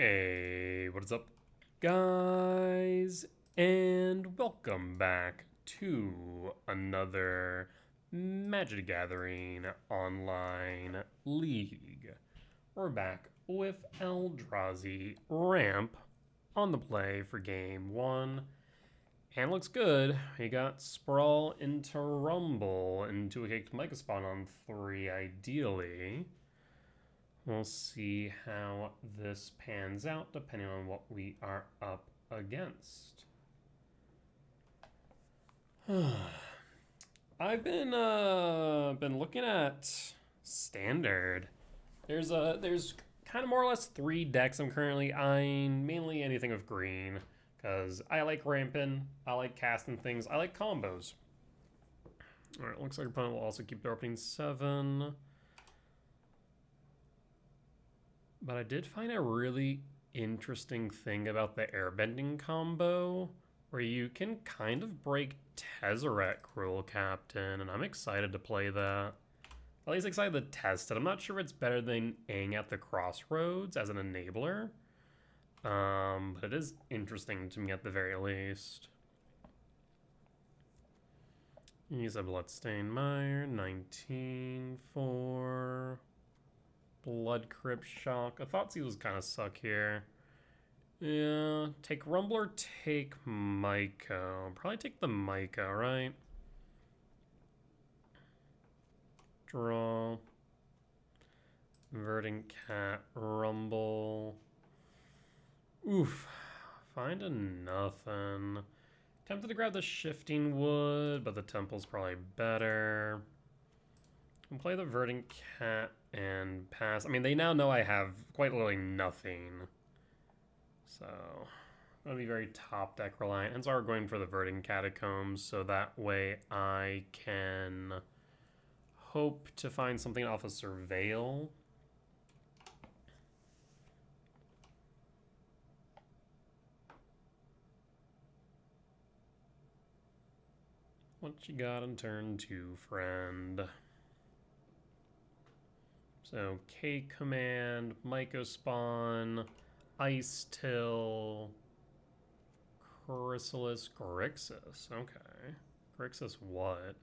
Hey, what is up, guys? And welcome back to another Magic the Gathering online league. We're back with Eldrazi Ramp on the play for game one. And looks good. We got Sprawl into Rumble into a kicked Mega Spawn on 3, ideally. We'll see how this pans out depending on what we are up against. I've been looking at standard. There's kind of more or less 3 decks I'm currently eyeing, mainly anything with green, because I like ramping, I like casting things, I like combos. Alright, looks like our opponent will also keep their opening 7. But I did find a really interesting thing about the airbending combo, where you can kind of break Tezzeret, Cruel Captain, and I'm excited to play that. At least excited to test it. I'm not sure if it's better than Aang at the Crossroads as an enabler, but it is interesting to me at the very least. Use a Bloodstained Mire, 19 for Blood Crypt Shock. I thought he was kind of suck here. Yeah, take Rumble or take Myco. Probably take the Myco, right? Draw. Verdant Cat, Rumble. Oof. Find a nothing. Tempted to grab the Shifting Wood, but the Temple's probably better. I'll play the Verdant Cat and pass. I mean, they now know I have quite literally nothing. So, I'm going to be very top deck reliant. Hence, we're going for the Verdant Catacombs, so that way I can hope to find something off of Surveil. What you got on turn 2, friend? So, K Command, Myco Spawn, Ice Till, Chrysalis, Grixis. Okay. Grixis what?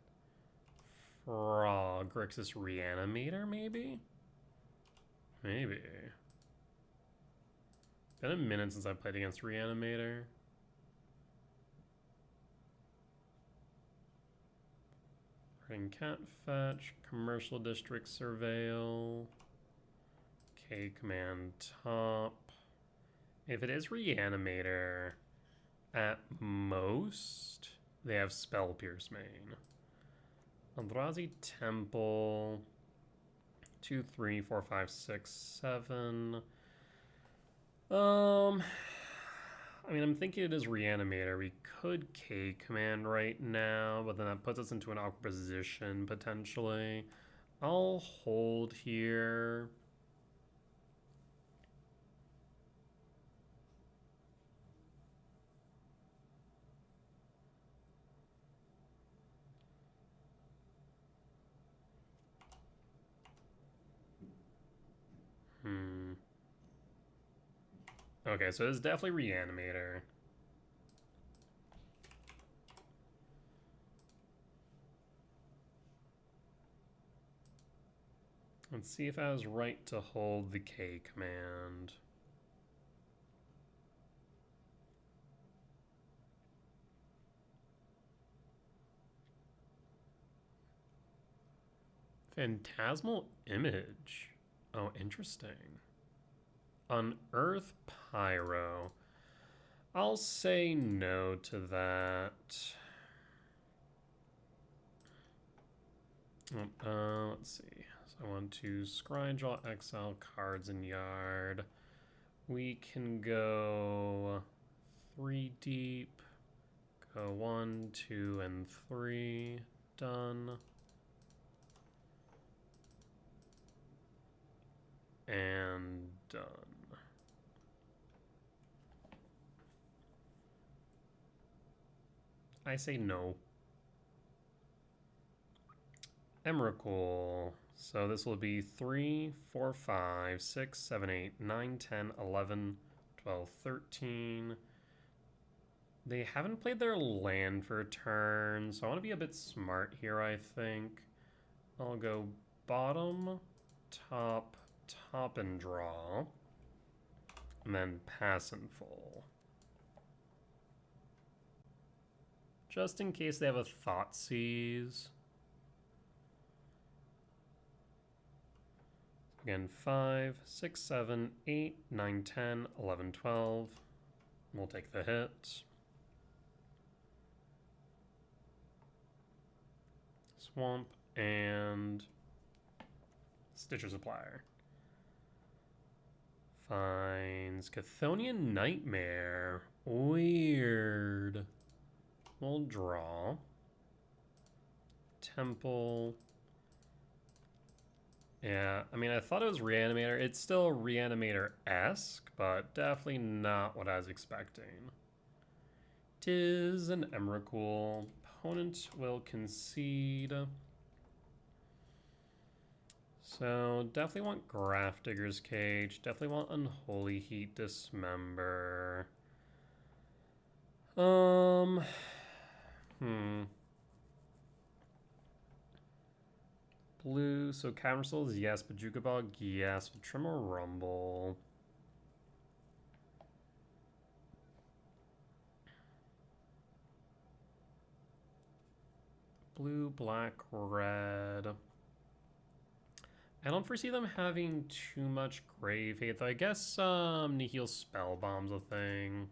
Frog. Grixis Reanimator, maybe? Maybe. Been a minute since I played against Reanimator. Ring Cat Fetch, Commercial District Surveil, K Command Top. If it is Reanimator, at most, they have Spell Pierce main. Eldrazi Temple, 2, 3, 4, 5, 6, 7. I mean, I'm thinking it is Reanimator. We could K Command right now, but then that puts us into an awkward position, potentially. I'll hold here. Okay, so it's definitely Reanimator. Let's see if I was right to hold the K command. Phantasmal Image. Oh, interesting. Unearth Pyro. I'll say no to that. Let's see. So I want to scry, draw, exile cards in yard. We can go 3 deep. Go 1, 2, and 3. Done. And done. I say no. Emrakul. So this will be 3, 4, 5, 6, 7, 8, 9, 10, 11, 12, 13. They haven't played their land for a turn, so I want to be a bit smart here, I think. I'll go bottom, top, top and draw, and then pass and full. Just in case they have a Thoughtseize. Again, 5, 6, 7, 8, 9, 10, 11, 12. We'll take the hit. Swamp and Stitcher Supplier. Finds Chthonian Nightmare. Weird. We'll draw. Temple. Yeah, I mean, I thought it was Reanimator. It's still Reanimator-esque, but definitely not what I was expecting. Tis an Emrakul. Opponent will concede. So, definitely want Grafdigger's Cage. Definitely want Unholy Heat Dismember. Blue, so Cavern Souls, yes. Bajuka Bog, yes. Tremor Rumble. Blue, black, red. I don't foresee them having too much Grave Hate, though. I guess Nihil Spellbomb's a thing.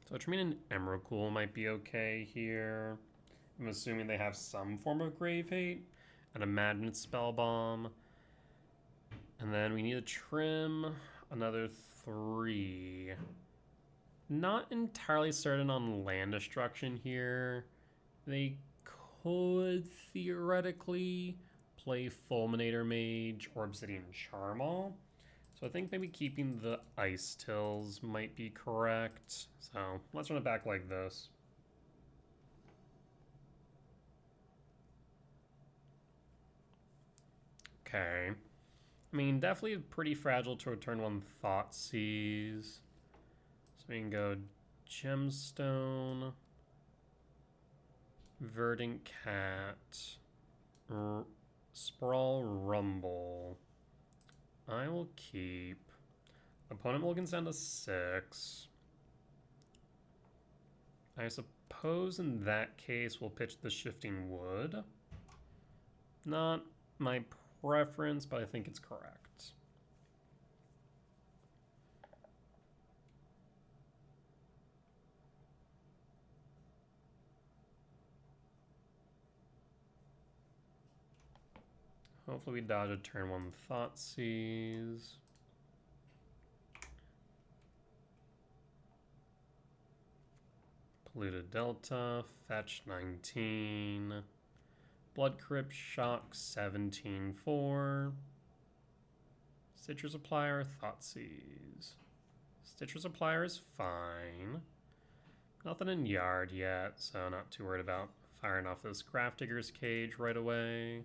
So Tremaine and Emrakul might be okay here. I'm assuming they have some form of Grave Hate. I'd imagine it's Spellbomb. And then we need to trim another 3. Not entirely certain on land destruction here. They could theoretically play Fulminator Mage or Obsidian Charmal. So I think maybe keeping the Ice Tills might be correct. So let's run it back like this. Okay. I mean, definitely pretty fragile to return one Thoughtseize. So we can go Gemstone, Verdant Cat, Sprawl Rumble. I will keep. Opponent will consent to 6. I suppose in that case we'll pitch the Shifting Wood. Not my preference, but I think it's correct. Hopefully we dodge a turn 1 Thoughtseize. Polluted Delta, fetch 19. Blood Crypt, shock 17-4. Stitcher Supplier, Thoughtseize. Stitcher Supplier is fine. Nothing in Yard yet, so not too worried about firing off this Grafdigger's Cage right away.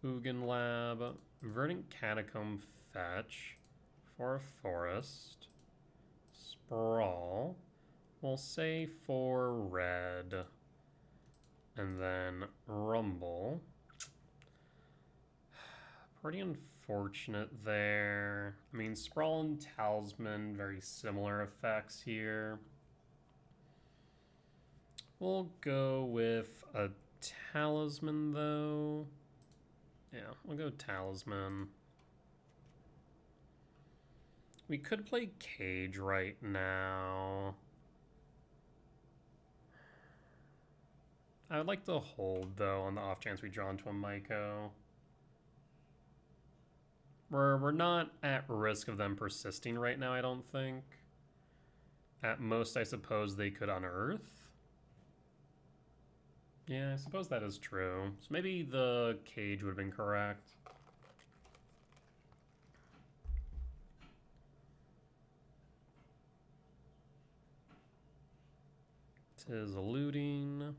Ugin Lab, Verdant Catacomb, fetch for a forest. Sprawl. We'll say 4 red. And then Rumble. Pretty unfortunate there. I mean, Sprawl and Talisman, very similar effects here. We'll go with a Talisman, though. Yeah, we'll go Talisman. We could play Cage right now. I would like to hold, though, on the off chance we draw into a Myco. We're not at risk of them persisting right now, I don't think. At most, I suppose they could unearth. Yeah, I suppose that is true. So maybe the Cage would have been correct. Tis looting.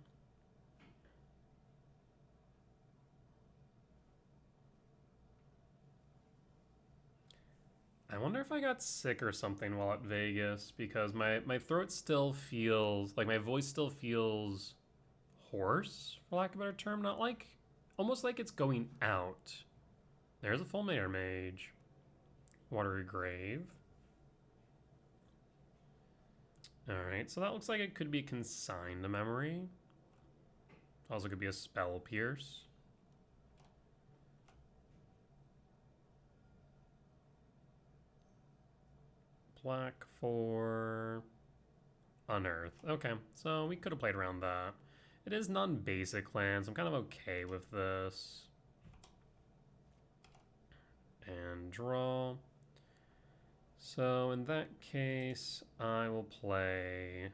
I wonder if I got sick or something while at Vegas, because my throat still feels, like my voice still feels hoarse, for lack of a better term. Not like, almost like it's going out. There's a Fulminator Mage. Watery Grave. Alright, so that looks like it could be consigned to memory. Also could be a Spell Pierce. Black for Unearth. Okay, so we could have played around that. It is non-basic lands. I'm kind of okay with this. And draw. So in that case, I will play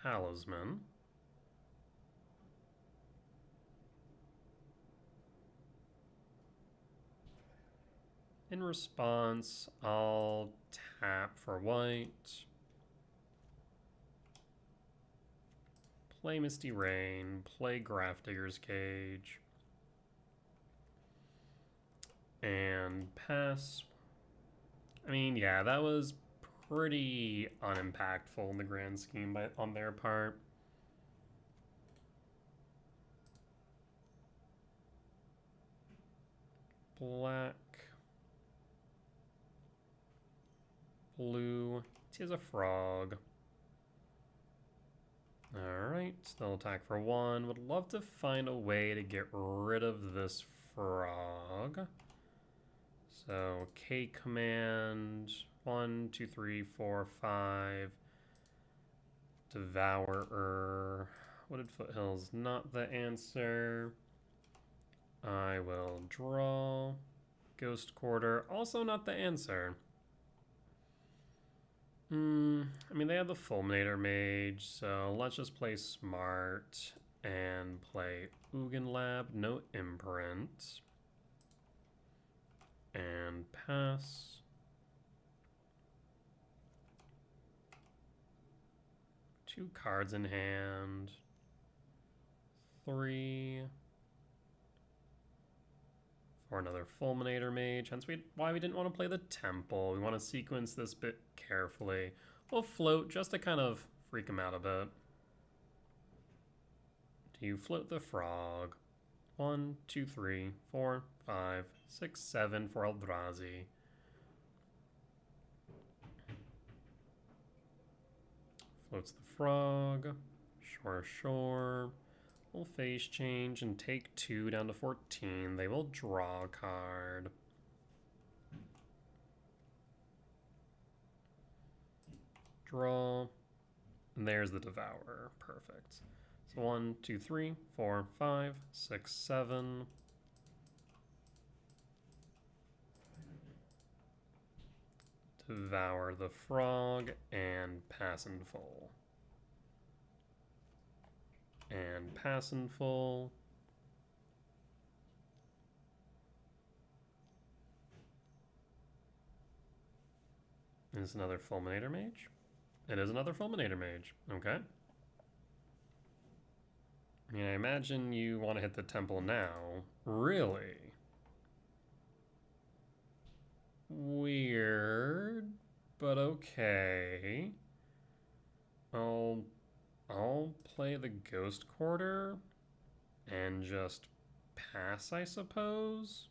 Talisman. In response, I'll tap for white. Play Misty Rain. Play Grafdigger's Cage. And pass. I mean, yeah, that was pretty unimpactful in the grand scheme on their part. Black. Blue. He has a frog. Alright, still attack for 1. Would love to find a way to get rid of this frog. So, K command. 1, 2, 3, 4, 5. Devourer. Wooded Foothills, not the answer. I will draw. Ghost Quarter, also not the answer. I mean, they have the Fulminator Mage, so let's just play smart and play Ugin Lab, no imprint. And pass. Two cards in hand. 3. For another Fulminator Mage. Hence why we didn't want to play the Temple. We want to sequence this bit carefully. We'll float just to kind of freak him out a bit. Do you float the frog? 1, 2, 3, 4, 5, 6, 7 for Eldrazi. Floats the frog. Sure, sure. We'll phase change and take 2 down to 14. They will draw a card. Draw. And there's the Devourer. Perfect. So 1, 2, 3, 4, 5, 6, 7. Devour the frog and pass in full. And pass in full. Is another Fulminator Mage? It is another Fulminator Mage. Okay. I mean, I imagine you want to hit the temple now. Really? Weird, but okay. I'll play the Ghost Quarter and just pass, I suppose.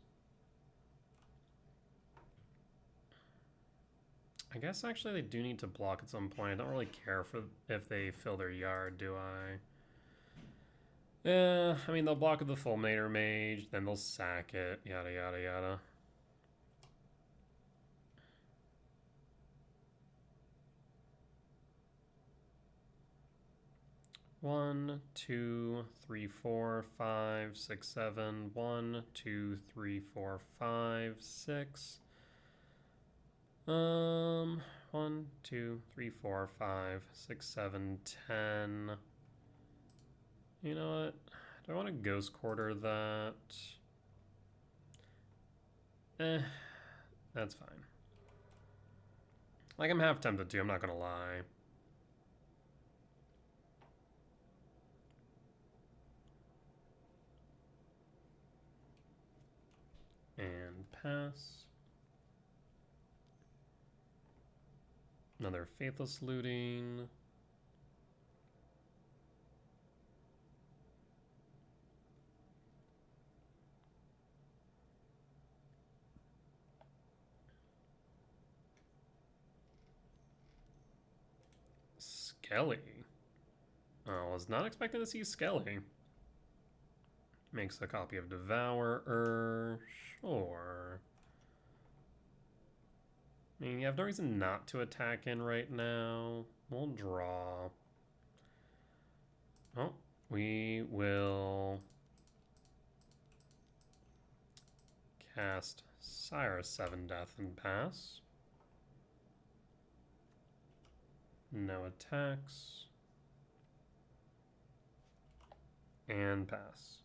I guess actually they do need to block at some point. I don't really care if they fill their yard, do I? Yeah, I mean, they'll block with the Fulminator Mage, then they'll sack it, yada yada yada. One, 2, 3, 4, 5, 6, 7. 1, 2, 3, 4, 5, 6. 1, 2, 3, 4, 5, 6, 7, 10. You know what? Do I want to Ghost Quarter that? That's fine. Like, I'm half tempted to, I'm not gonna lie. And pass. Another Faithless Looting. Skelly. Oh, I was not expecting to see Skelly. Makes a copy of Devourer. Sure. I mean, you have no reason not to attack in right now. We'll draw. Oh, we will cast Sire 7 Death and pass. No attacks. And pass.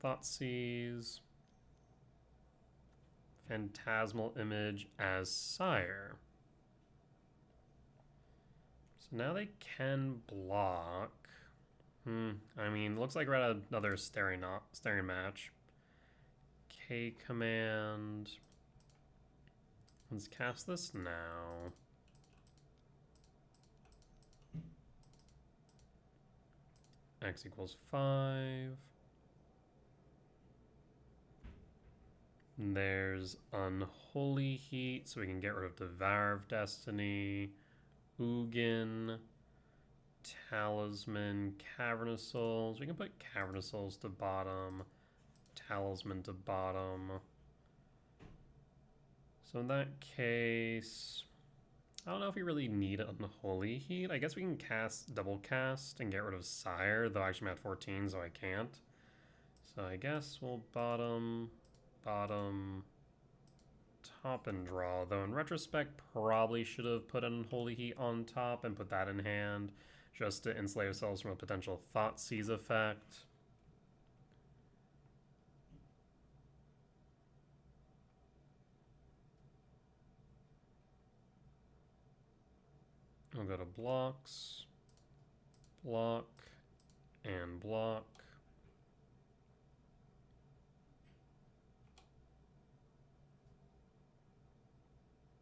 Thoughtseize. Phantasmal Image as Sire. So now they can block. I mean, looks like we're at another staring match. K command. Let's cast this now. X equals 5. And there's Unholy Heat, so we can get rid of Devour of Destiny, Ugin, Talisman, Cavernous Souls. We can put Cavernous Souls to bottom, Talisman to bottom. So in that case, I don't know if we really need Unholy Heat. I guess we can cast double cast and get rid of Sire, though actually I'm at 14, so I can't. So I guess we'll bottom, top, and draw. Though in retrospect, probably should have put Unholy Heat on top and put that in hand, just to insulate ourselves from a potential Thoughtseize effect. We'll go to blocks, block, and block.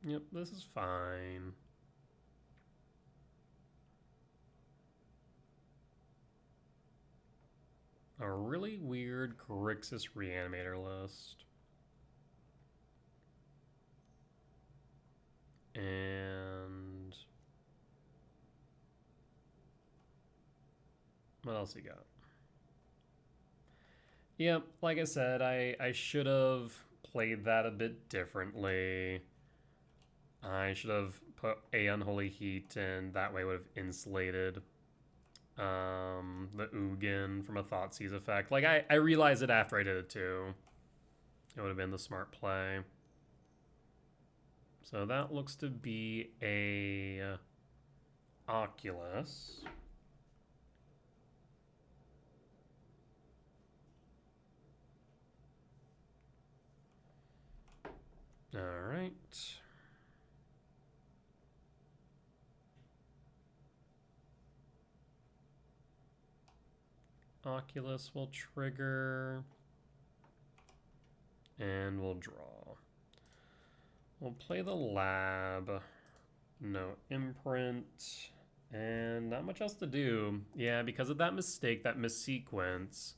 Yep, this is fine. A really weird Grixis Reanimator list. And what else you got? Yep, like I said, I should have played that a bit differently. I should have put a Unholy Heat, and that way would have insulated the Ugin from a Thoughtseize effect. Like, I realized it after I did it too. It would have been the smart play. So that looks to be a Oculus. All right. Oculus will trigger. And we'll draw. We'll play the lab. No imprint. And not much else to do. Yeah, because of that mistake, that missequence,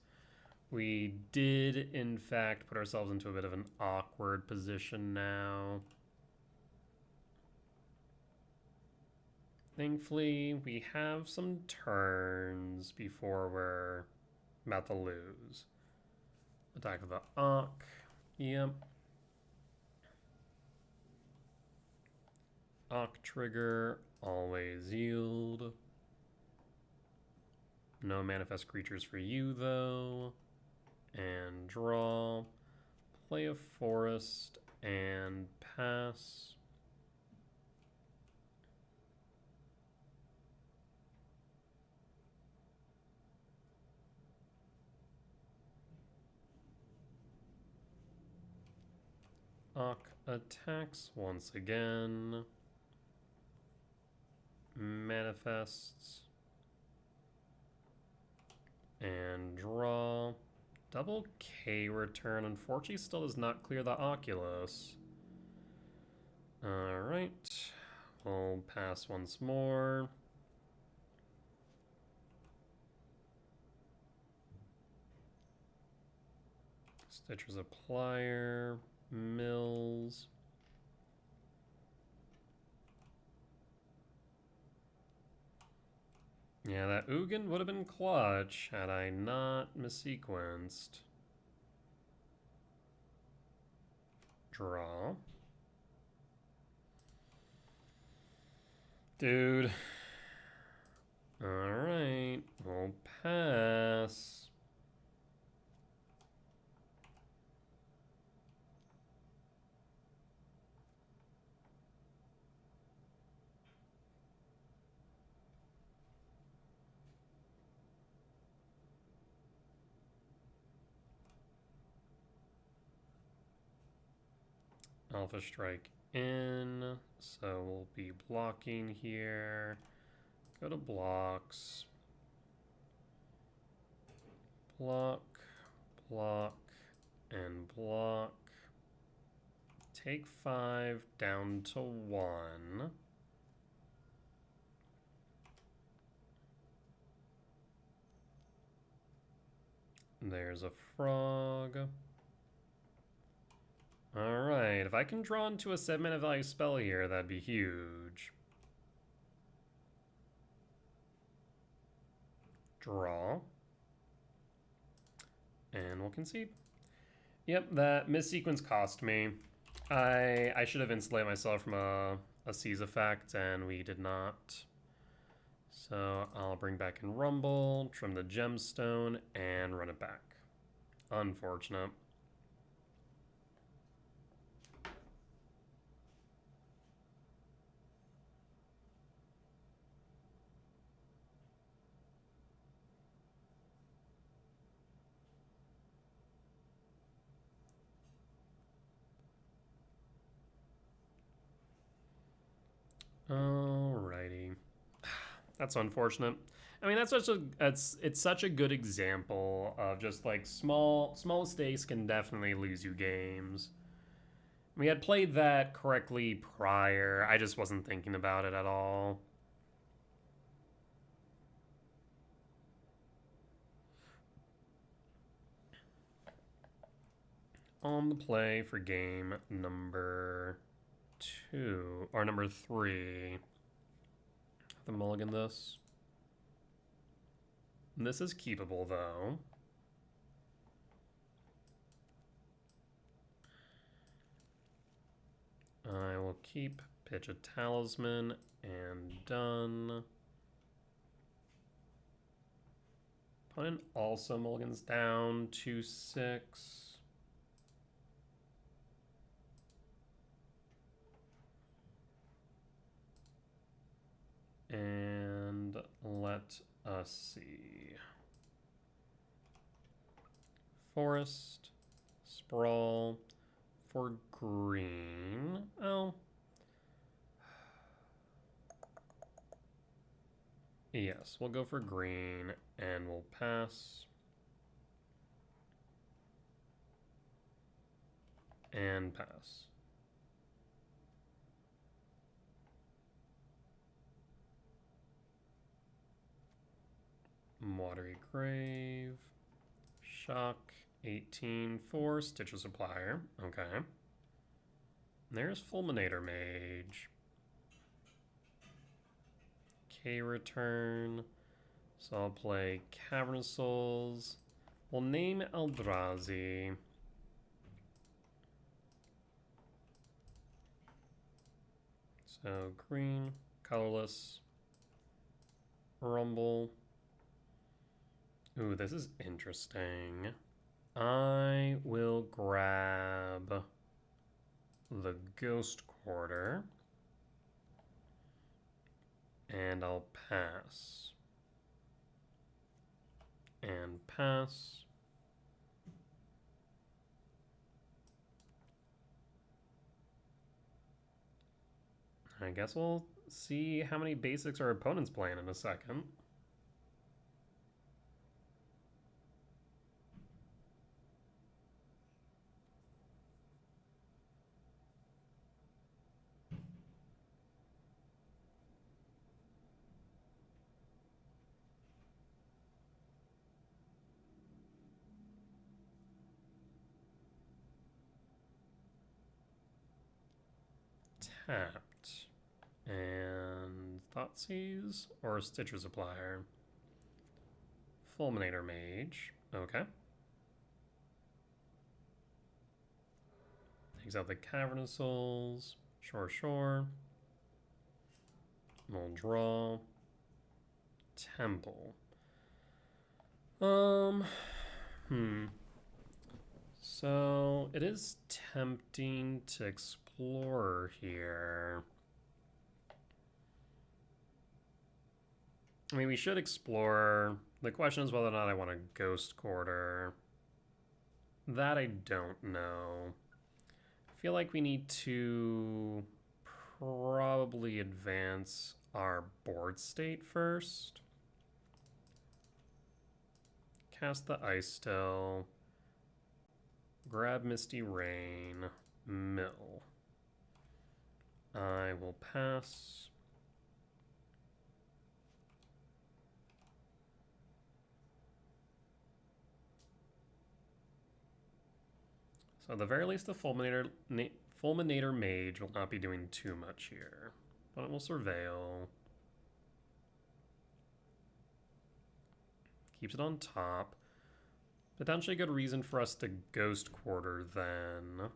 we did, in fact, put ourselves into a bit of an awkward position now. Thankfully, we have some turns before we're about to lose. Attack of the Auk. Yep. Auk trigger, always yield. No manifest creatures for you, though. And draw. Play a forest and pass. Auk attacks once again. Manifests. And draw. Double K return. Unfortunately, still does not clear the Oculus. Alright. We'll pass once more. Stitcher's Applier. Mills. Yeah, that Ugin would have been clutch had I not missequenced. Draw. Dude. Alright, we'll pass. Alpha Strike in, so we'll be blocking here. Go to blocks. Block, block, and block. Take 5 down to 1. There's a frog. Alright, if I can draw into a 7-mana value spell here, that'd be huge. Draw. And we'll concede. Yep, that missequence cost me. I should have insulated myself from a seize effect, and we did not. So I'll bring back in Rumble, trim the gemstone, and run it back. Unfortunate. Alrighty. That's unfortunate. I mean, it's such a good example of just like small mistakes can definitely lose you games. We had played that correctly prior. I just wasn't thinking about it at all. On the play for game number 2 or number 3. The mulligan this. This is keepable though. I will keep pitch a talisman and done. Opponent also mulligans down 2-6. And let us see. Forest, Sprawl for green. Oh. Yes, we'll go for green and we'll pass. And pass. Watery Grave. Shock. 18 for Stitcher's Applier. Okay. There's Fulminator Mage. K-Return. So I'll play Cavernous Souls. We'll name Eldrazi. So green, colorless, Rumble. Ooh, this is interesting. I will grab the Ghost Quarter. And I'll pass. And pass. I guess we'll see how many basics our opponent's playing in a second. tapped. And Thoughtseize or Stitcher Supplier. Fulminator Mage. Okay. Takes out the Cavernous Souls. Sure. We'll draw. Temple. So it is tempting to explore here. I mean, we should explore. The question is whether or not I want a Ghost Quarter. That I don't know. I feel like we need to probably advance our board state first. Cast the Ice Still. Grab Misty Rain. Mill. I will pass. So at the very least, the Fulminator Mage will not be doing too much here. But it will Surveil. Keeps it on top. Potentially a good reason for us to Ghost Quarter then.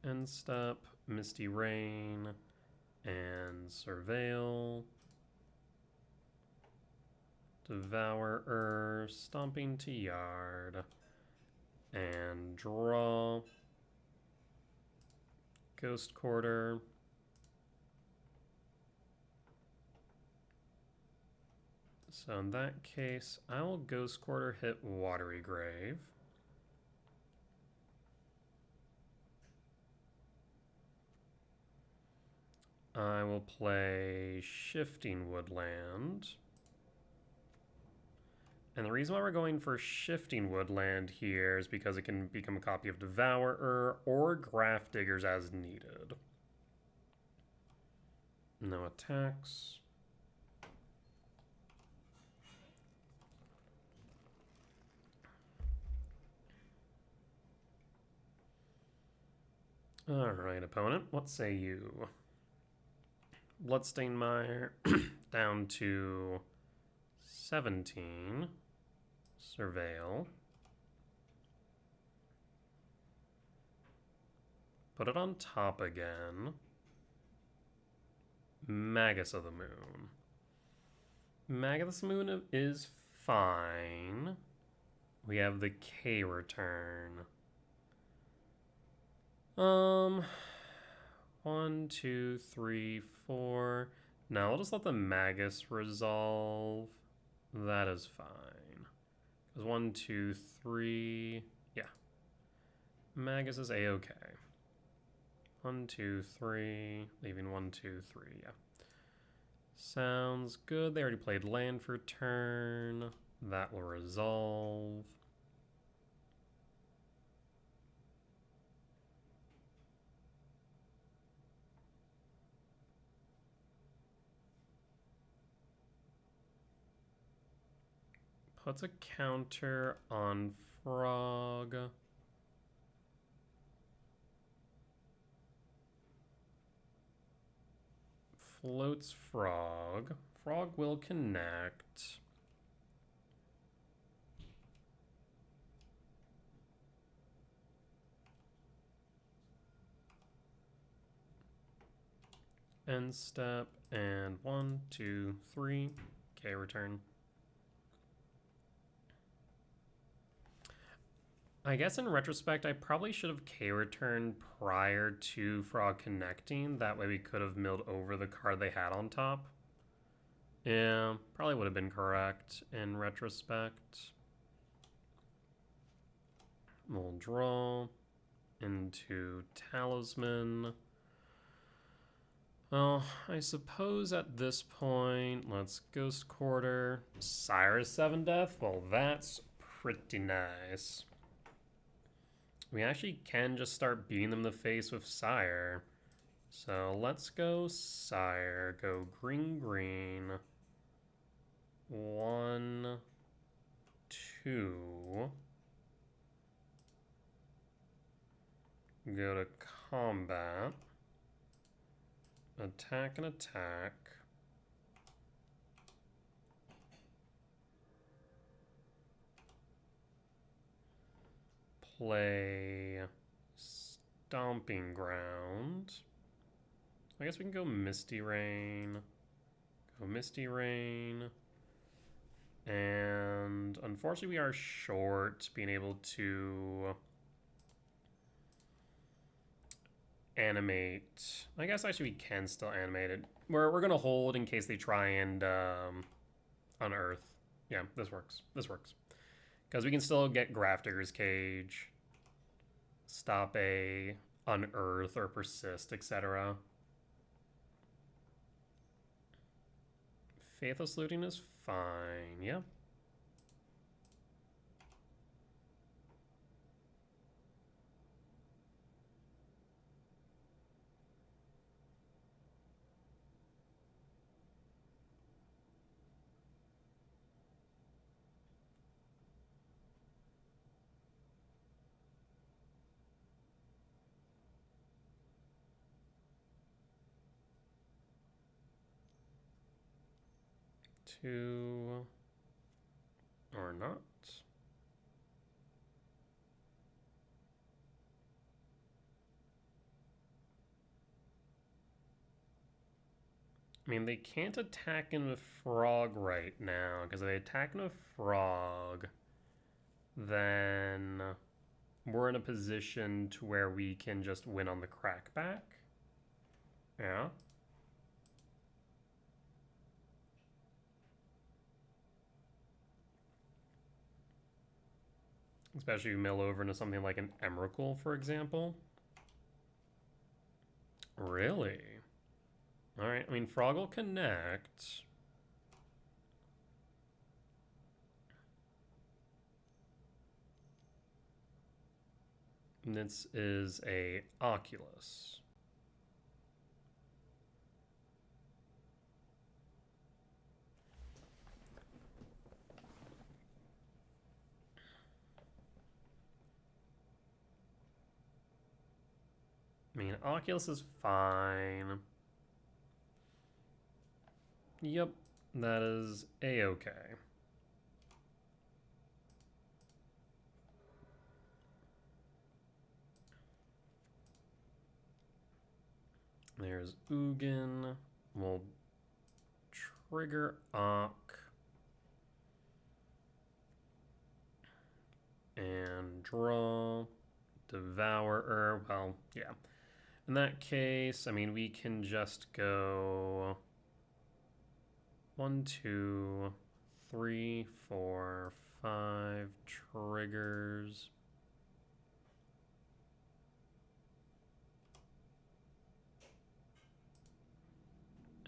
End step, Misty Rain, and Surveil. Devourer, Stomping to Yard, and draw. Ghost Quarter. So in that case, I will Ghost Quarter hit Watery Grave. I will play Shifting Woodland. And the reason why we're going for Shifting Woodland here is because it can become a copy of Devourer or Graph Diggers as needed. No attacks. Alright, opponent, what say you? Bloodstained Mire down to 17. Surveil. Put it on top again. Magus of the Moon. Magus of the Moon is fine. We have the K return. 1, 2, 3, 4. No, I'll just let the Magus resolve. That is fine. Because 1, 2, 3. Yeah. Magus is A-okay. 1, 2, 3. Leaving 1, 2, 3. Yeah. Sounds good. They already played land for turn. That will resolve. Puts a counter on Frog. Floats Frog. Frog will connect. End step and 1, 2, 3. K return. I guess in retrospect, I probably should have K-returned prior to Frog connecting. That way we could have milled over the card they had on top. Yeah, probably would have been correct in retrospect. We'll draw into Talisman. Well, I suppose at this point, let's Ghost Quarter. Cyrus 7 Death? Well, that's pretty nice. We actually can just start beating them in the face with Sire. So let's go Sire. Go green. 1, 2. Go to combat. Attack and attack. Play Stomping Ground. I guess we can go Misty Rain. Go Misty Rain. And unfortunately we are short being able to animate. I guess actually we can still animate it. We're gonna hold in case they try and unearth. Yeah, this works. This works. Because we can still get Grafdigger's Cage, stop a unearth or persist, etc. Faithless Looting is fine, yeah. Two or not. I mean, they can't attack in with Frog right now, because if they attack in with Frog, then we're in a position to where we can just win on the crackback. Yeah. Especially if you mill over into something like an Emrakul, for example. Really? Alright, I mean, Frog will connect. And this is a Oculus. I mean, Oculus is fine. Yep, that is a-okay. There's Ugin. We'll trigger Ock. And draw. Devourer. Well, yeah. In that case, I mean, we can just go 1, 2, 3, 4, 5 triggers.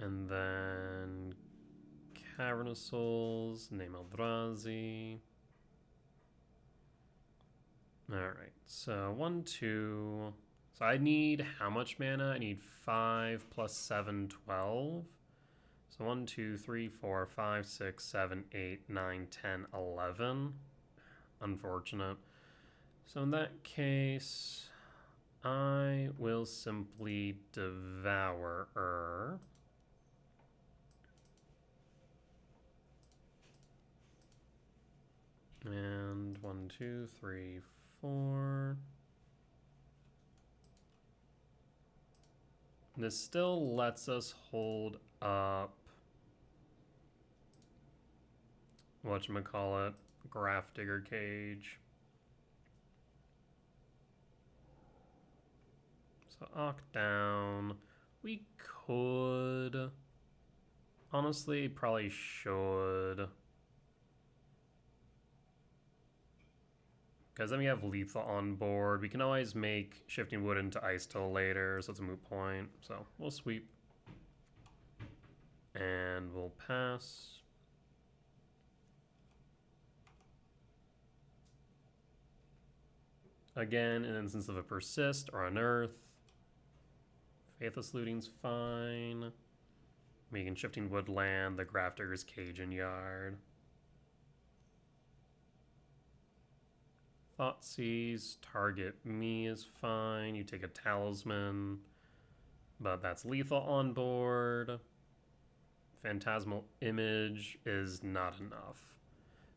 And then Cavernous Souls, name Eldrazi. Alright, so 1, 2. So I need how much mana? I need 5 plus 7, 12. So 1, 2, 3, 4, 5, 6, 7, 8, 9, 10, 11. Unfortunate. So in that case, I will simply devour her. And 1, 2, 3, 4. This still lets us hold up whatchamacallit, Grafdigger Cage. So Ock down. We could. Honestly, probably should. Because then we have lethal on board. We can always make Shifting Wood into Ice till later, so it's a moot point. So we'll sweep. And we'll pass. Again, in instance of a persist or unearth. Faithless Looting's fine. We can Shifting Woodland, the Grafdigger's Cage and Yard. Thoughtseize, target me is fine. You take a talisman, but that's lethal on board. Phantasmal Image is not enough.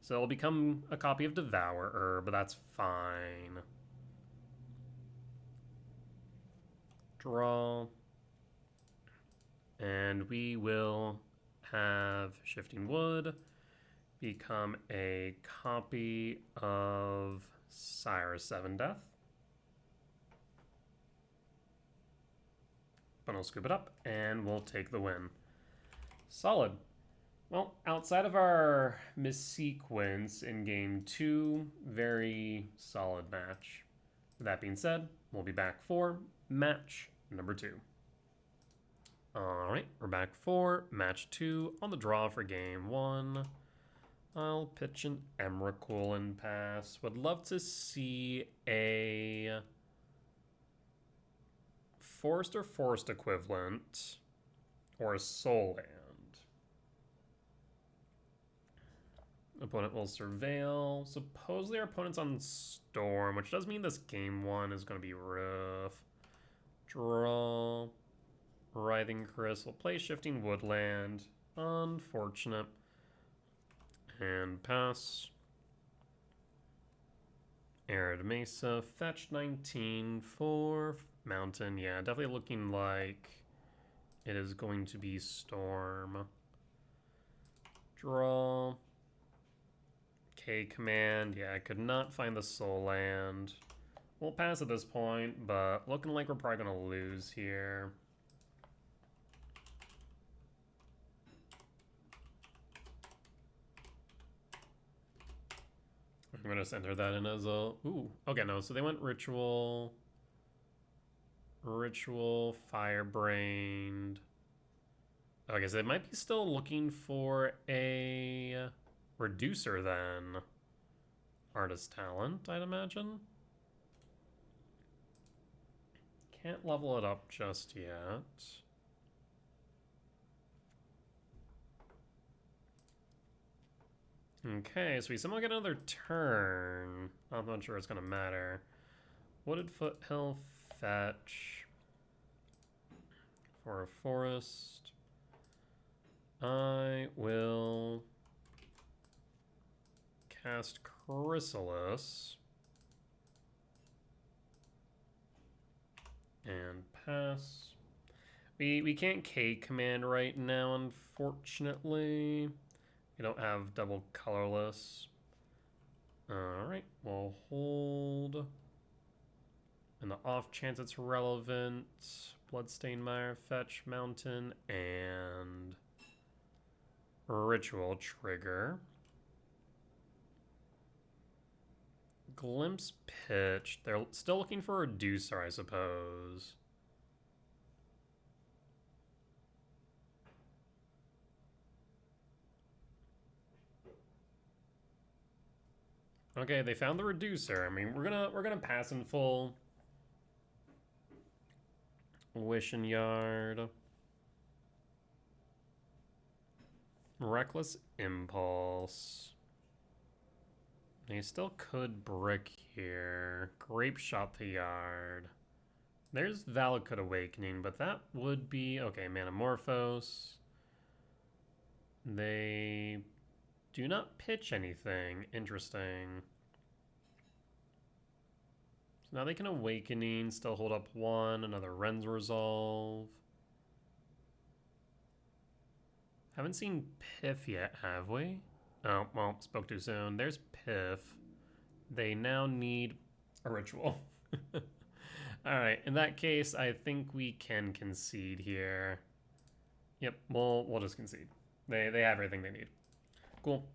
So it'll become a copy of Devourer, but that's fine. Draw. And we will have Shifting Wood become a copy of Sire 7 Death. But I'll scoop it up and we'll take the win. Solid. Well, outside of our missequence in game 2, very solid match. With that being said, we'll be back for match number 2. Alright, we're back for match 2 on the draw for game 1. I'll pitch an Emrakul and pass. Would love to see a Forest or Forest equivalent or a Soul Land. Opponent will surveil. Supposedly our opponent's on Storm, which does mean this game 1 is going to be rough. Draw. Writhing Crystal. Play Shifting Woodland. Unfortunate. And pass. Arid Mesa. Fetch 19 for Mountain. Yeah, definitely looking like it is going to be Storm. Draw. Command. Yeah, I could not find the Soul Land. We'll pass at this point, but looking like we're probably going to lose here. I'm going to just enter that in as a... Ooh, okay, no, so they went Ritual. Ritual, Firebrained. Okay, so they might be still looking for a... Reducer then. Artist Talent, I'd imagine. Can't level it up just yet. Okay, so we somehow get another turn. I'm not sure it's gonna matter. Wooded Foothill fetch for a forest. I will cast Chrysalis and pass. We can't K command right now, unfortunately. We don't have double colorless. Alright, we'll hold. In the off chance it's relevant, Bloodstained Mire, fetch Mountain, and Ritual trigger. Glimpse pitch. They're still looking for a reducer, I suppose. Okay, they found the reducer. I mean, we're gonna pass in full. Wishing Yard. Reckless Impulse. They still could brick here. Grape Shot the Yard. There's Valakut Awakening, but that would be... Okay, Manamorphose. They do not pitch anything. Interesting. So now they can Awakening, still hold up 1. Another Ren's Resolve. Haven't seen Piff yet, have we? Oh, well, spoke too soon. There's Piff. They now need a ritual. Alright, in that case, I think we can concede here. Yep, we'll just concede. They have everything they need. Cool.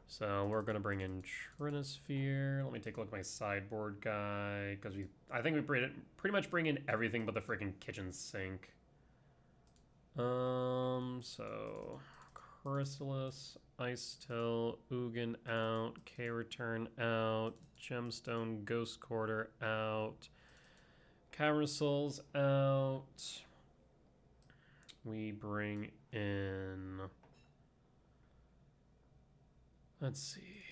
So we're going to bring in Trinisphere. Let me take a look at my sideboard guy, because I think we pretty much bring in everything but the freaking kitchen sink. So... Chrysalis, Ice Till, Ugin out, K-Return out, Gemstone, Ghost Quarter out, Carousels out. We bring in... Let's see.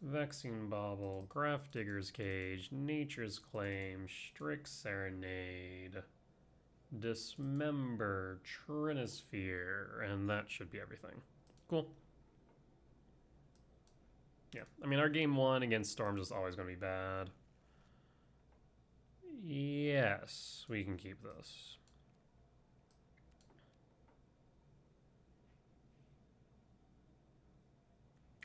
Vexing Bauble, Grafdigger's Cage, Nature's Claim, Strix Serenade, Dismember, Trinisphere, and that should be everything. Cool. Yeah, I mean, our game one against Storms is always going to be bad. Yes, we can keep this.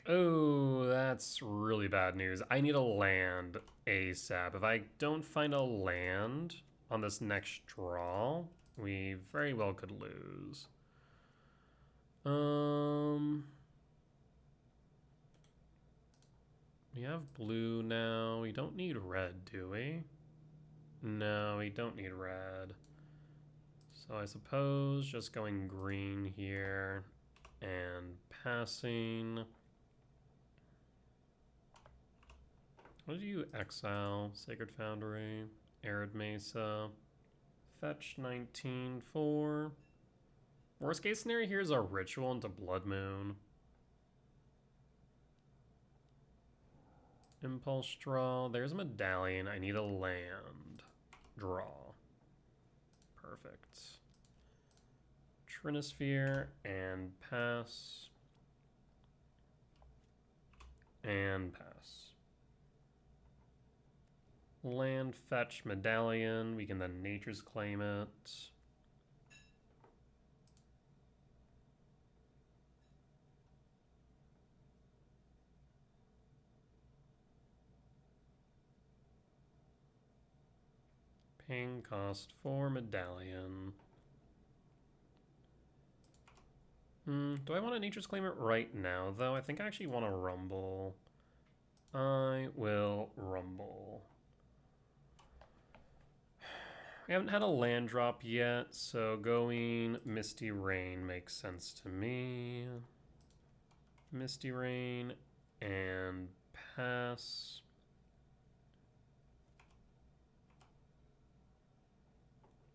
Oh, that's really bad news. I need a land ASAP. If I don't find a land on this next draw, we very well could lose. We have blue now. We don't need red, do we? No, we don't need red. So I suppose just going green here and passing. What do you exile? Sacred Foundry, Arid Mesa, fetch 19 for. Worst case scenario here is a ritual into Blood Moon. Impulse draw. There's a medallion. I need a land. Draw. Perfect. Trinisphere and pass. And pass. Land fetch medallion. We can then Nature's Claim it. Paying cost for medallion. Do I want to Nature's Claim it right now, though? I think I actually want to rumble. I will rumble. We haven't had a land drop yet, so going Misty Rain makes sense to me. Misty Rain and pass.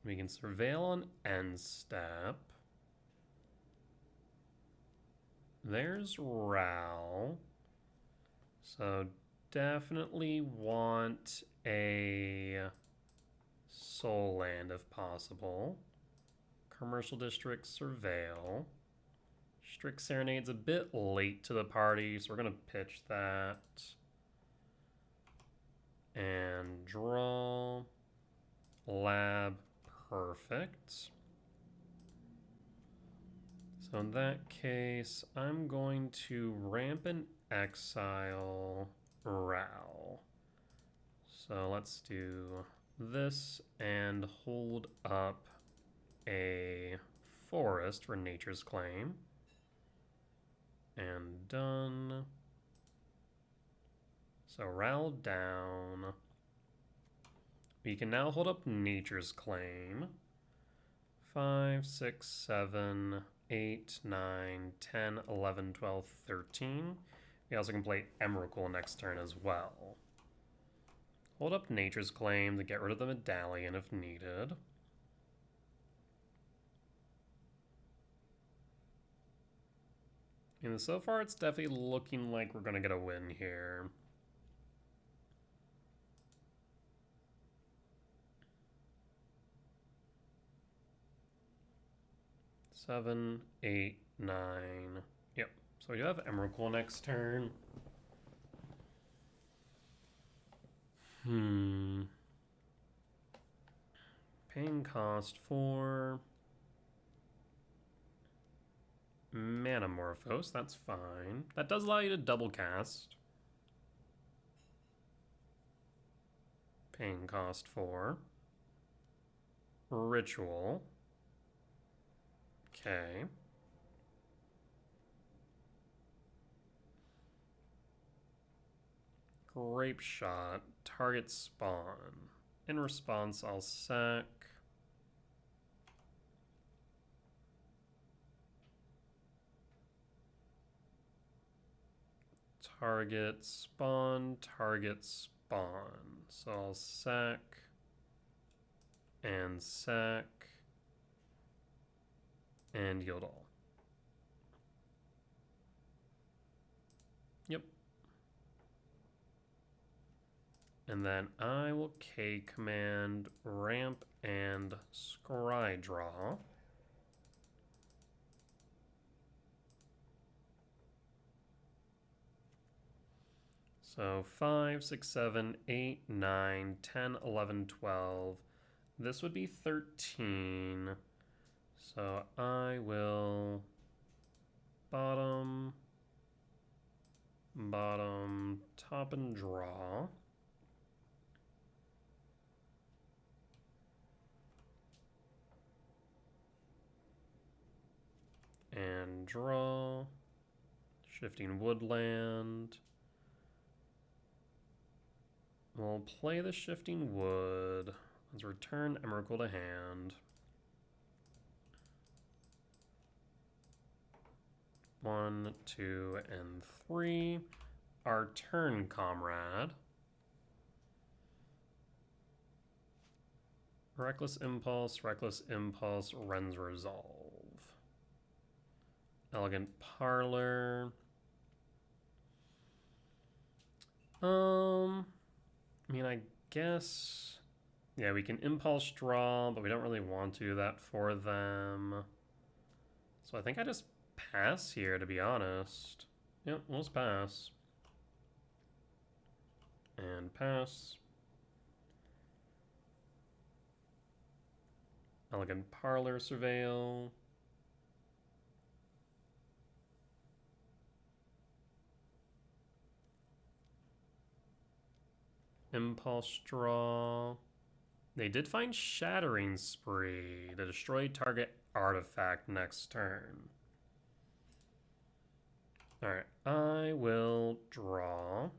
We can Surveil on end step. There's Ral. So definitely want a soul land if possible. Commercial District, Surveil. Strix Serenade's a bit late to the party, so we're going to pitch that. And draw. Lab. Perfect. So in that case, I'm going to ramp and exile Ral. So let's do this and hold up a forest for Nature's Claim. And done. So Ral down. We can now hold up Nature's Claim. 5, 6, 7, 8, 9, 10, 11, 12, 13. We also can play Emrakul next turn as well. Hold up Nature's Claim to get rid of the medallion if needed. And so far it's definitely looking like we're going to get a win here. Seven, 8, 9. Yep. So we do have Emrakul next turn. Paying cost for Manamorphose. That's fine. That does allow you to double cast. Paying cost for Ritual. Okay. Grape Shot. Target spawn. In response, I'll sack. Target spawn, target spawn. So I'll sack and yield all. Yep. And then I will K command ramp and scry draw. So 5, 6, 7, 8, 9, 10, 11, 12. This would be 13. So I will bottom, top, and draw. And draw. Shifting woodland. We'll play the Shifting Wood. Let's return Emrakul to hand. 1, 2, and 3. Our turn, comrade. Reckless Impulse, Ren's Resolve. Elegant Parlor. I mean, I guess, yeah, we can impulse draw, but we don't really want to do that for them. So I think I just pass here, to be honest. Yep, we'll just pass. And pass. Elegant Parlor, Surveil. Impulse draw. They did find Shattering Spree to destroy target artifact next turn. Alright, I will draw.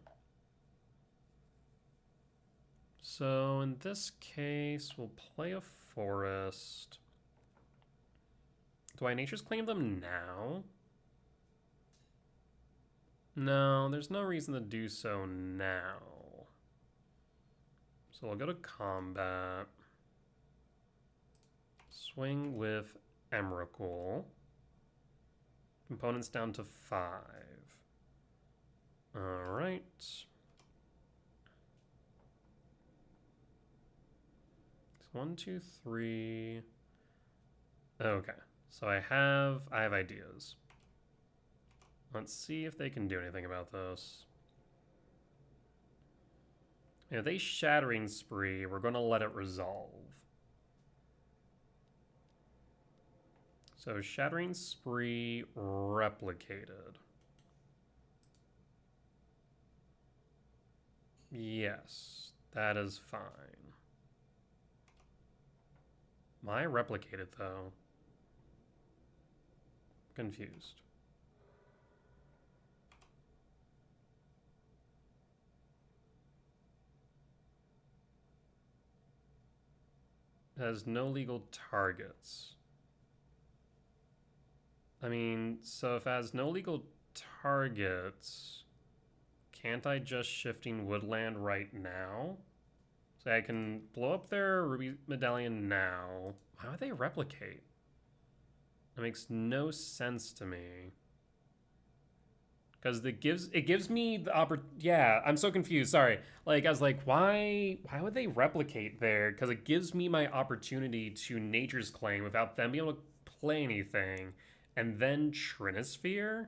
So in this case, we'll play a forest. Do I Nature's Claim them now? No, there's no reason to do so now. So we'll go to combat. Swing with Emrakul. Components down to 5. Alright. So 1, 2, 3. Okay. So I have ideas. Let's see if they can do anything about this. If they Shattering Spree, we're going to let it resolve. So Shattering Spree replicated. Yes, that is fine. Why replicated though? Confused. It has no legal targets. I mean, so if it has no legal targets, can't I just Shifting Woodland right now? So I can blow up their Ruby Medallion now. Why would they replicate? That makes no sense to me. Because it gives me the yeah, I'm so confused. Sorry. Like I was like, why would they replicate there? Because it gives me my opportunity to Nature's Claim without them being able to play anything, and then Trinisphere.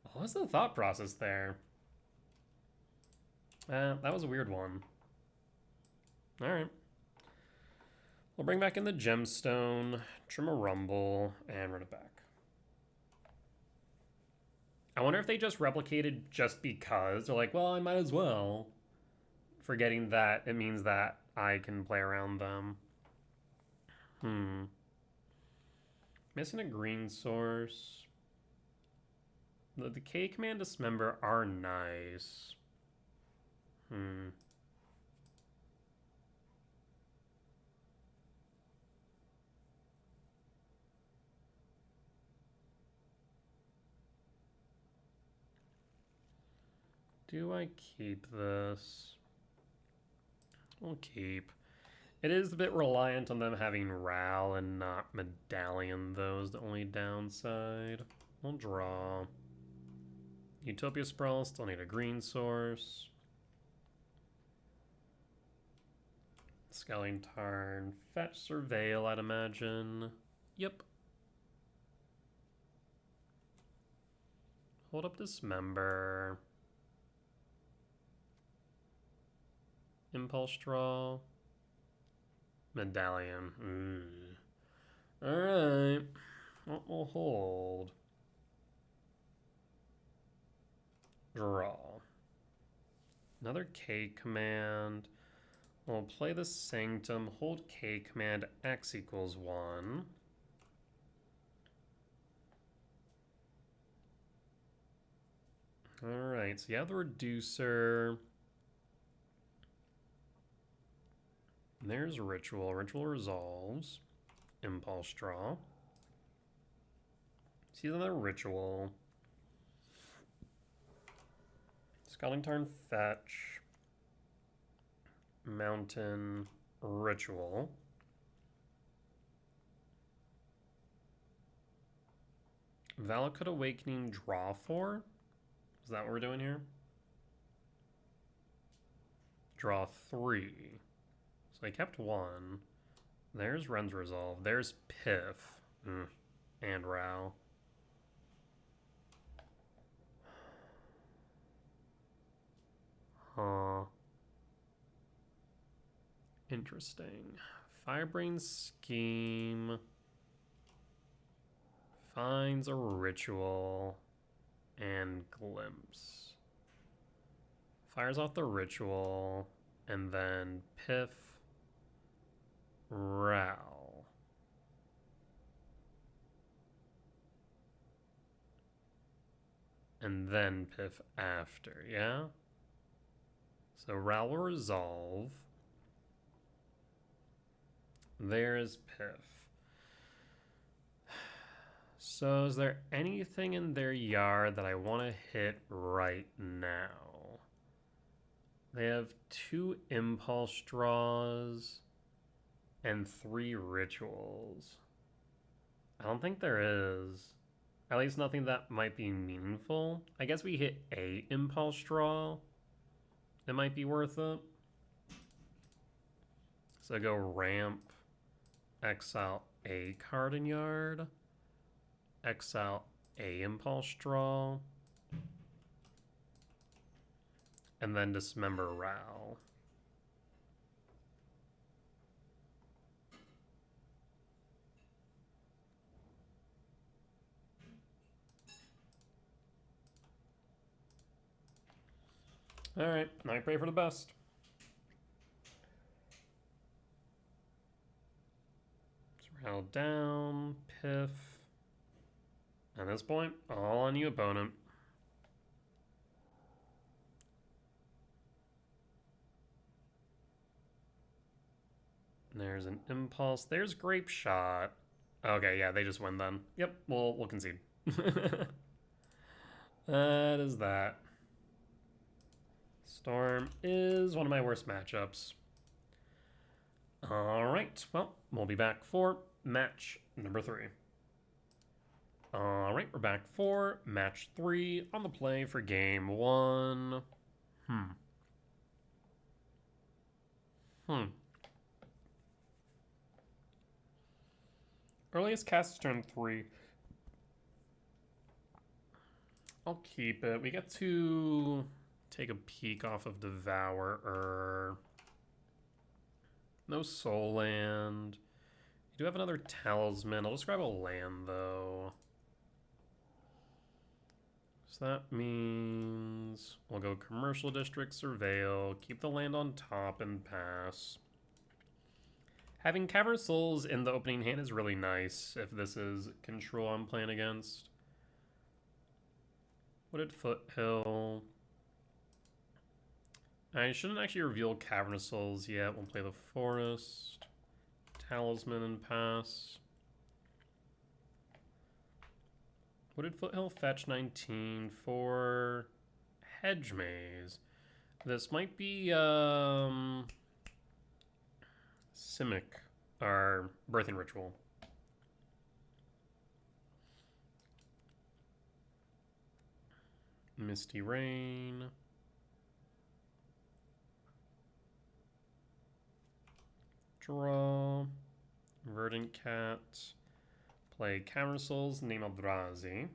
What was the thought process there? That was a weird one. All right. We'll bring back in the Gemstone, trim a Rumble, and run it back. I wonder if they just replicated just because. They're like, well, I might as well. Forgetting that it means that I can play around them. Missing a green source. The K command dismember are nice. Do I keep this? We'll keep. It is a bit reliant on them having Ral and not Medallion, though, is the only downside. We'll draw. Utopia Sprawl, still need a green source. Scaling Tarn. Fetch, Surveil, I'd imagine. Yep. Hold up Dismember. Impulse Draw. Medallion. Alright. What will hold? Draw. Another K command. We'll play the Sanctum, hold K command, X equals 1. Alright, so you have the Reducer. There's Ritual. Ritual resolves. Impulse Draw. See another Ritual. Scalding Tarn, Fetch. Mountain, Ritual. Valakut Awakening, draw 4. Is that what we're doing here? Draw 3. So I kept 1. There's Ren's Resolve. There's Piff. And Rao. Huh. Interesting. Firebrain Scheme finds a Ritual and Glimpse. Fires off the Ritual and then Piff, Ral. And then Piff after, yeah? So Ral will resolve. There's Piff. So is there anything in their yard that I want to hit right now? They have 2 impulse draws and 3 rituals. I don't think there is. At least nothing that might be meaningful. I guess we hit a impulse draw. It might be worth it. So go ramp, exile a card in yard, exile a impulse draw, and then dismember Ral. Alright, now I pray for the best. Ral down, Piff. At this point, all on you, opponent. There's an impulse. There's Grape Shot. Okay, yeah, they just win then. Yep, we'll concede. That is that. Storm is one of my worst matchups. All right, well, we'll be back for match number 3. All right, we're back for match 3 on the play for game 1. Earliest cast is turn 3. I'll keep it. We get to take a peek off of Devourer. No Soul Land. You do have another Talisman. I'll just grab a land, though. So that means we'll go Commercial District, Surveil, keep the land on top, and pass. Having Cavern Souls in the opening hand is really nice if this is control I'm playing against. Wooded Foothill. I shouldn't actually reveal Cavern of Souls yet. We'll play the Forest, Talisman, and pass. Wooded Foothill, fetch 19 for Hedge Maze. This might be Simic, our Birthing Ritual. Misty Rain. Draw. Verdant Cat. Play Cavern Souls, name Eldrazi.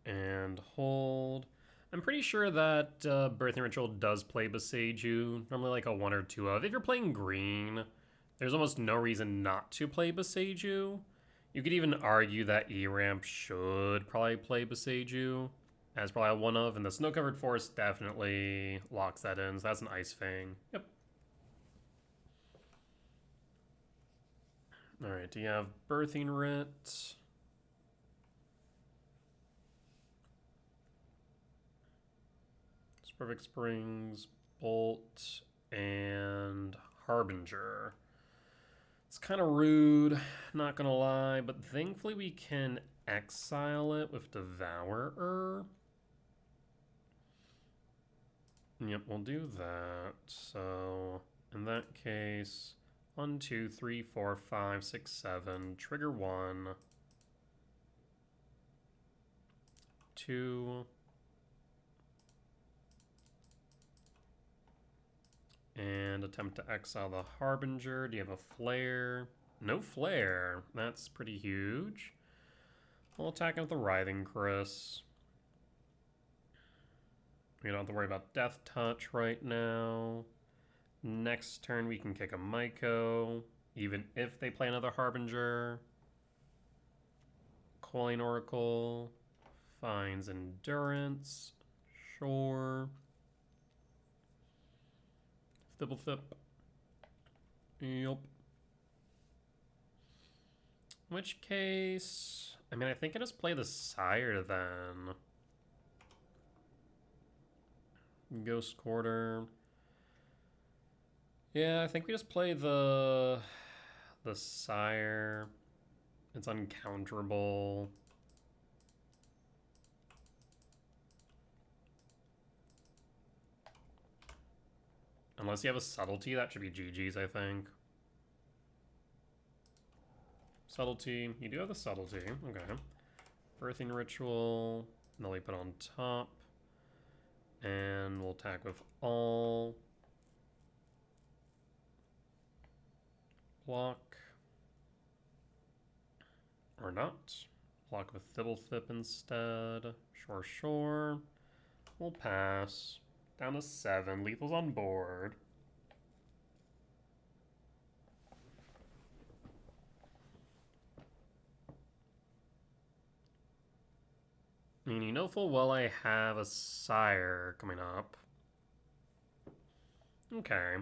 And hold. I'm pretty sure that Birthing Ritual does play Boseiju, normally like a 1 or 2 of. If you're playing green, there's almost no reason not to play Boseiju. You could even argue that E-Ramp should probably play Boseiju as probably a 1 of, and the Snow-Covered Forest definitely locks that in, so that's an Ice Fang. Yep. Alright, do you have Birthing Writ? Perfect Springs, Bolt, and Harbinger. It's kind of rude, not gonna lie, but thankfully we can exile it with Devourer. Yep, we'll do that. So, in that case, 1, 2, 3, 4, 5, 6, 7, trigger 1, 2, and attempt to exile the Harbinger. Do you have a flare? No flare. That's pretty huge. We'll attack with the Writhing Chris. We don't have to worry about Death Touch right now. Next turn we can kick a Myco, even if they play another Harbinger. Coin Oracle. Finds Endurance. Sure. Thibblethip. Yup. In which case, I mean, I think I just play the Sire then. Ghost Quarter. Yeah, I think we just play the Sire. It's uncounterable. Unless you have a Subtlety, that should be GG's, I think. Subtlety. You do have the Subtlety. Okay. Birthing Ritual. And then we put on top. And we'll attack with all. Block. Or not. Block with Thibblethip instead. Sure, sure. We'll pass. Down to 7. Lethal's on board. I mean, you know full well I have a Sire coming up. Okay.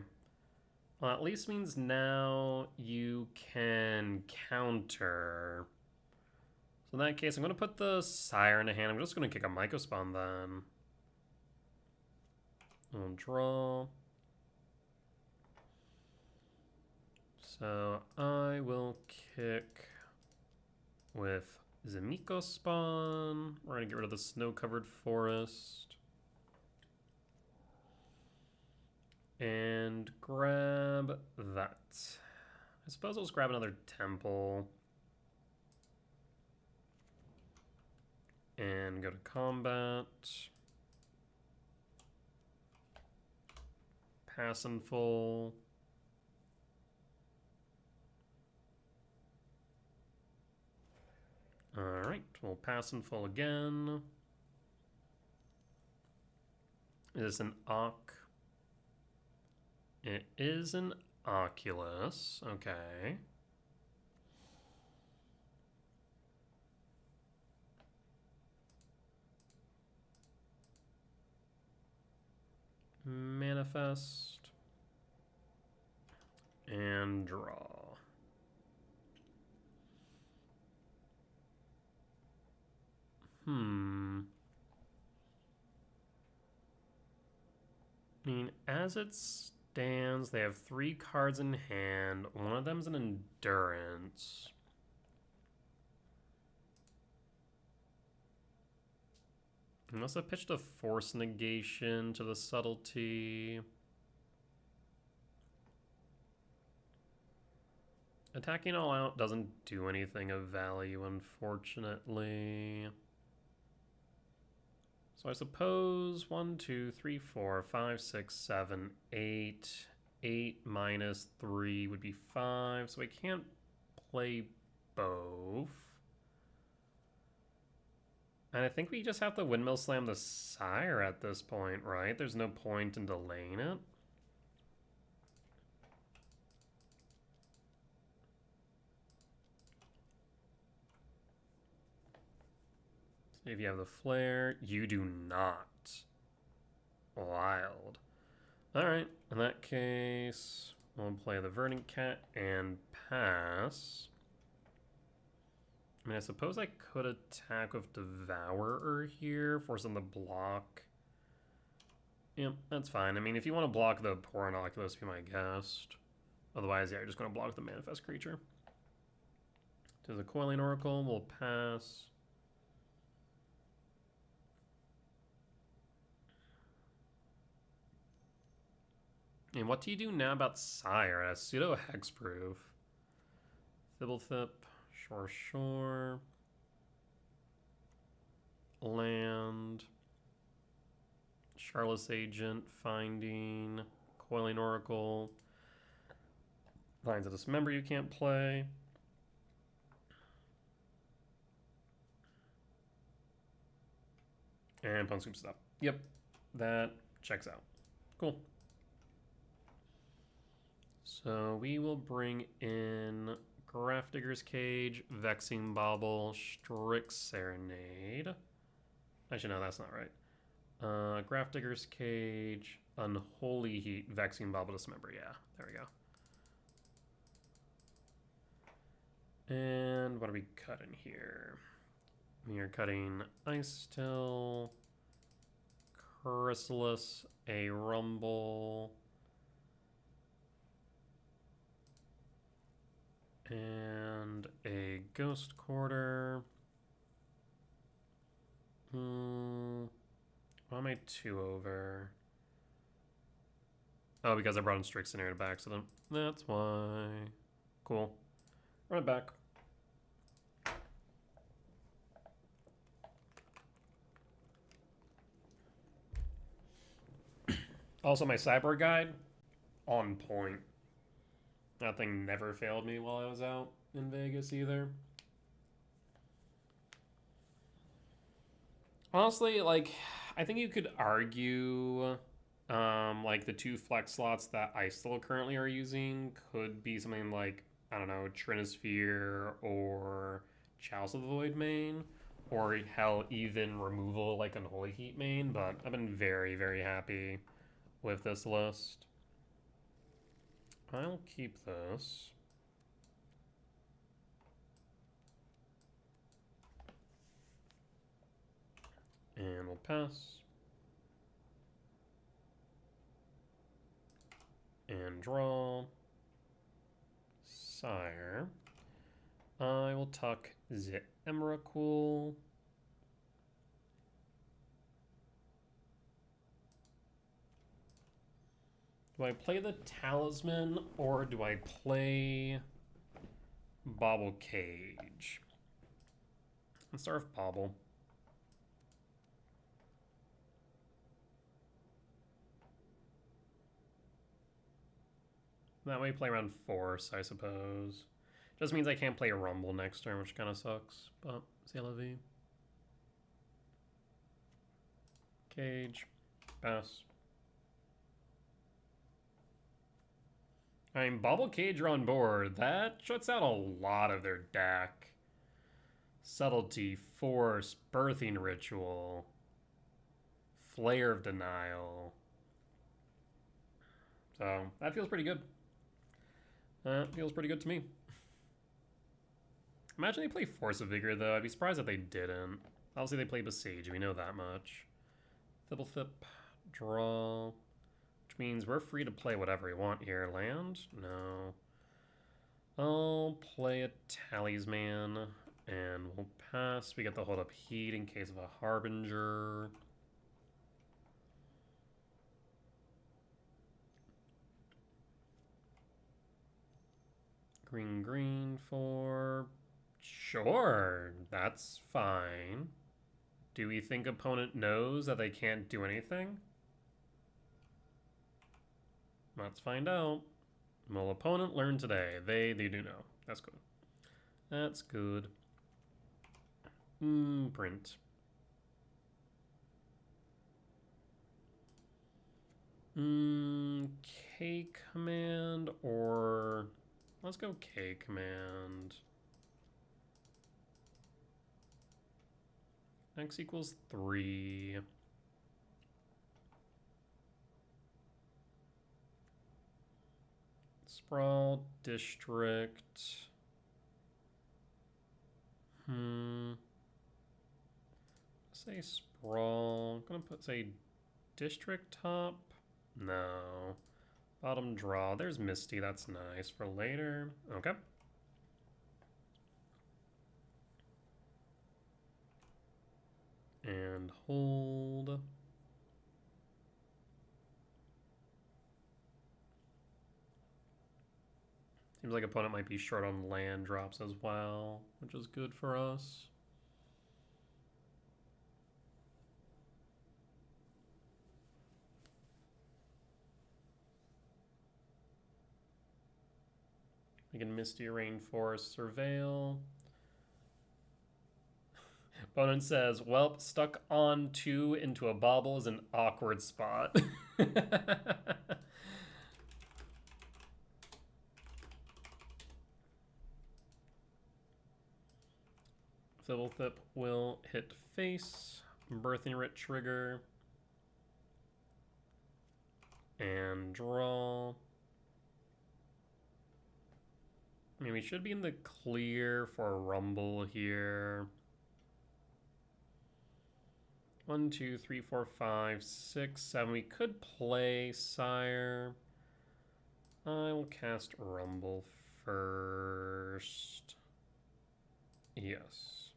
Well, at least means now you can counter. So in that case, I'm going to put the Sire in a hand. I'm just going to kick a Mycospawn then. I'll draw. So I will kick with Zemikospawn. We're going to get rid of the Snow-Covered Forest. And grab that. I suppose I'll just grab another Temple. And go to combat. Pass in full. Alright, we'll pass in full again. Is this an Oc? It is an Oculus. Okay. Manifest. And draw. I mean, as it stands, they have 3 cards in hand. One of them's an Endurance. I must have pitched a Force Negation to the Subtlety. Attacking all out doesn't do anything of value, unfortunately. So I suppose 1, 2, 3, 4, 5, 6, 7, 8. 8 minus 3 would be 5, so I can't play both. And I think we just have to Windmill Slam the Sire at this point, right? There's no point in delaying it. So if you have the Flare, you do not. Wild. Alright, in that case, we'll play the Verdant Cat and pass. I mean, I suppose I could attack with Devourer here, force them to block. Yep, that's fine. I mean, if you want to block the Poor Inoculus, be my guest. Otherwise, yeah, you're just going to block the Manifest Creature. To the Coiling Oracle, we'll pass. And what do you do now about Sire? As pseudo hexproof. Thibblethip, sure. Land. Charlotte's Agent, Finding, Coiling Oracle. Finds a Dismember you can't play. And Pwn Scoop stuff. Yep, that checks out. Cool. So we will bring in Grafdigger's Cage, Vexing Bauble, Strix Serenade. Actually, no, that's not right. Grafdigger's Cage, Unholy Heat, Vexing Bauble, Dismember. Yeah, there we go. And what are we cutting here? We are cutting Ice Till, Chrysalis, a Rumble, and a Ghost Quarter. Why am I 2 over? Oh, because I brought in Strix Scenario by accident. That's why. Cool. Run it back. Also, my Cyborg Guide, on point. That thing never failed me while I was out in Vegas either. Honestly, like, I think you could argue, like, the 2 flex slots that I still currently are using could be something like, I don't know, Trinisphere or Chalice of the Void main, or hell, even removal like Unholy Heat main, but I've been very, very happy with this list. I'll keep this. And we'll pass. And draw. Sire. I will tuck the Emrakul. Do I play the Talisman or do I play Bauble Cage? Let's start with Bauble. That way play around force, I suppose. Just means I can't play a Rumble next turn, which kind of sucks, but c'est la vie. Cage. Pass. I mean, Bauble Cage are on board. That shuts out a lot of their deck. Subtlety, Force, Birthing Ritual, Flare of Denial. So, that feels pretty good. That feels pretty good to me. Imagine they play Force of Vigor, though. I'd be surprised if they didn't. Obviously, they play Besage. We know that much. Thibblethip, draw. Which means we're free to play whatever we want here. Land? No. I'll play a Talisman, and we'll pass. We get the Hold Up Heat in case of a Harbinger. Green for... Sure, that's fine. Do we think opponent knows that they can't do anything? Let's find out. Will opponent learn today? They do know. That's good. That's good. Print. K command or... Let's go K command. X equals 3. Sprawl, district. Say sprawl. I'm gonna say district top. No. Bottom draw. There's Misty. That's nice for later. Okay. And hold. Seems like opponent might be short on land drops as well, which is good for us. We can Misty Rainforest Surveil. Opponent says, "Welp, stuck on 2 into a bauble is an awkward spot." Fibblethip will hit face, Birthing Writ trigger, and draw. I mean, we should be in the clear for a rumble here. 1, 2, 3, 4, 5, 6, 7. We could play Sire. I will cast Rumble first. Yes.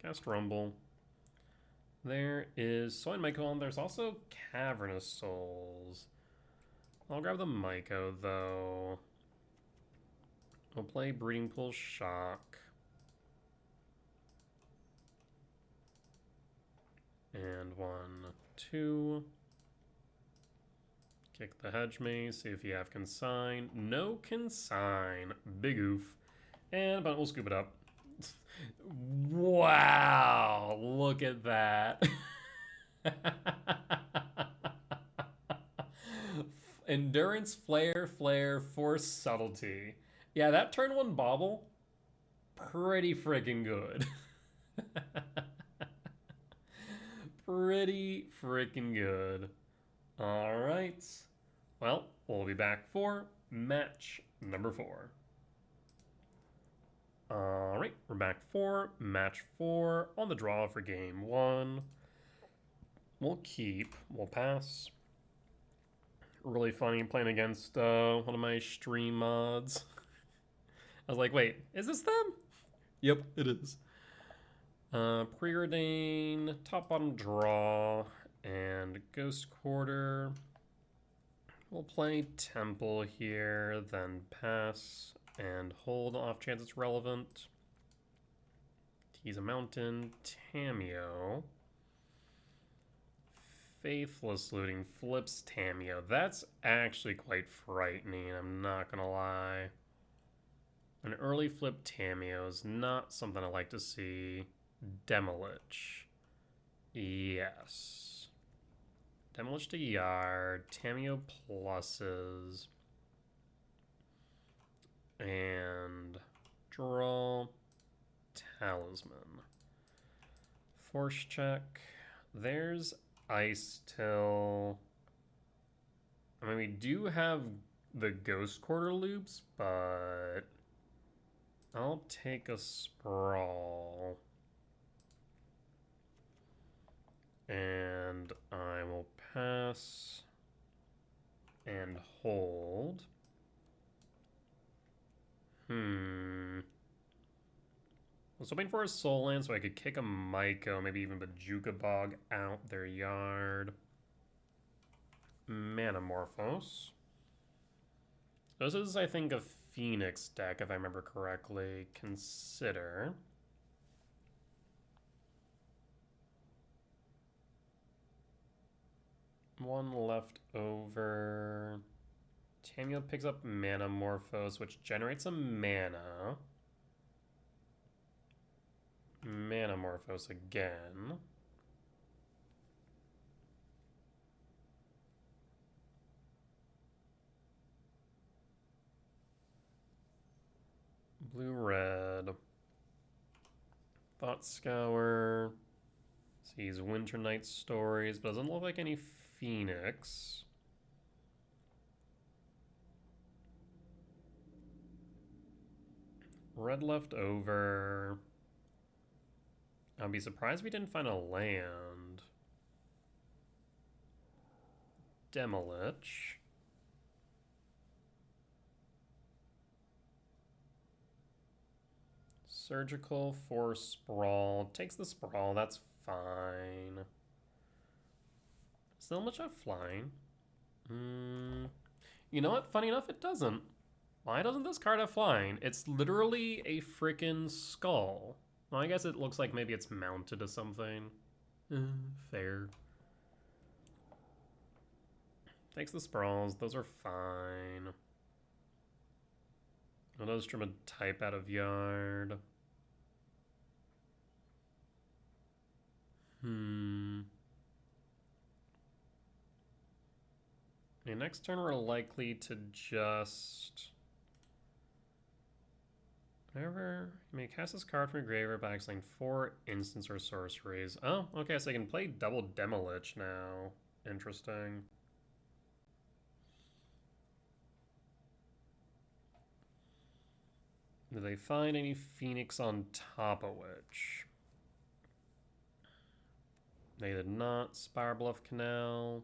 Cast Rumble. There is Soin Myco, and there's also Cavernous Souls. I'll grab the Myco, though. We'll play Breeding Pool Shock. And 1, 2. Kick the Hedge Maze, see if you have Consign. No Consign. Big oof. And but we'll scoop it up. Wow, look at that. Endurance, Flare, Force, Subtlety. Yeah, that turn 1 bauble, pretty freaking good. Pretty freaking good. All right. Well, we'll be back for match number 4. All right, we're back for match 4 on the draw for game 1. We'll keep, we'll pass. Really funny playing against one of my stream mods. I was like, wait, is this them? Yep, it is. Preordain, top bottom draw, and Ghost Quarter. We'll play Temple here, then pass and hold off chance it's relevant. Tease a Mountain, Tameo. Faithless Looting flips Tameo. That's actually quite frightening, I'm not gonna lie. An early flip Tameo is not something I like to see. Demolish. Yes. Demolish to Yard. Tameo pluses. And draw. Talisman. Force check. There's Ice Till. I mean, we do have the Ghost Quarter loops, but I'll take a Sprawl. And I will pass and hold. I was hoping for a Soul Land so I could kick a Myco, maybe even Bajuka Bog out their yard. Manamorphose. This is, I think, a Phoenix deck, if I remember correctly. Consider. One left over. Tamiel picks up Manamorphose, which generates a mana. Manamorphose again. Blue-red. Thought Scour. Sees Winter Night Stories, but doesn't look like any Phoenix. Red left over. I'd be surprised if we didn't find a land. Demolich. Surgical for Sprawl. Takes the Sprawl, that's fine. Still much of flying. You know what? Funny enough, it doesn't. Why doesn't this card have flying? It's literally a freaking skull. Well, I guess it looks like maybe it's mounted to something. Fair. Takes the Sprawls. Those are fine. I'll just trim a type out of yard. Okay, next turn we're likely to just... Whenever you may cast this card from your graveyard by exiling 4 instants or sorceries. Oh, okay, so I can play double Demolich now. Interesting. Do they find any Phoenix on top of which? They did not. Spire Bluff Canal.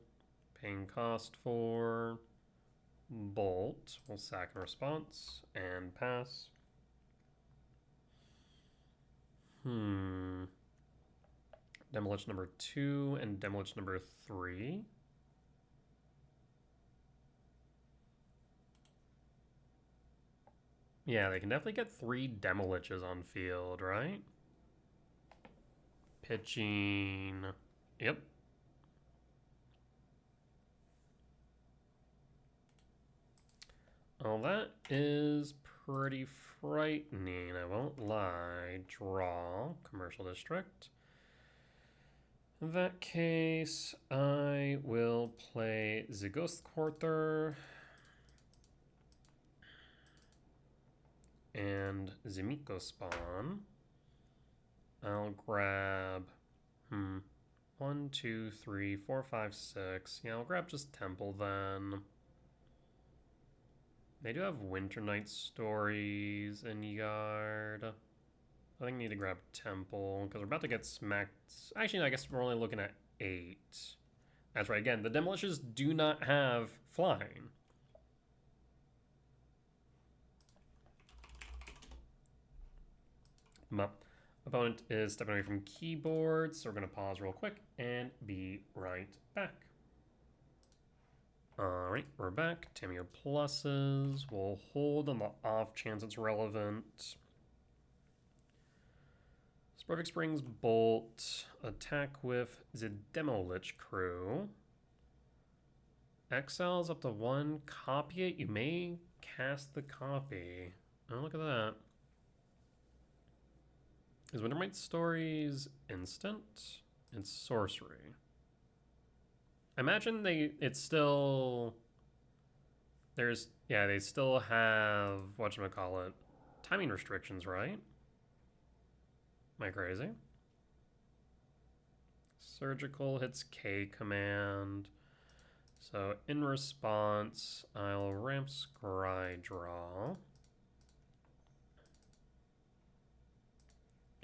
Paying cost for Bolt. We'll sack in response and pass. Demolich number 2 and Demolich number 3. Yeah, they can definitely get 3 Demoliches on field, right? Pitching. Yep. Oh, that is pretty frightening, I won't lie. Draw. Commercial District. In that case, I will play the Ghost Quarter and the Miko Spawn. I'll grab 1, 2, 3, 4, 5, 6. Yeah, I'll grab just Temple then. They do have Winter Night Stories in yard. I think I need to grab Temple because we're about to get smacked. Actually, I guess we're only looking at 8. That's right. Again, the Demolishes do not have flying. Opponent is stepping away from keyboard, so we're going to pause real quick and be right back. Alright, we're back. Tamiyo pluses. We'll hold on the off chance it's relevant. Sportic Springs Bolt. Attack with the Demolich crew. Exiles up to 1. Copy it. You may cast the copy. Oh, look at that. Is Wintermite Stories instant? It's sorcery. I imagine it's still... they still have, whatchamacallit, timing restrictions, right? Am I crazy? Surgical hits K command. So in response, I'll ramp Scry draw.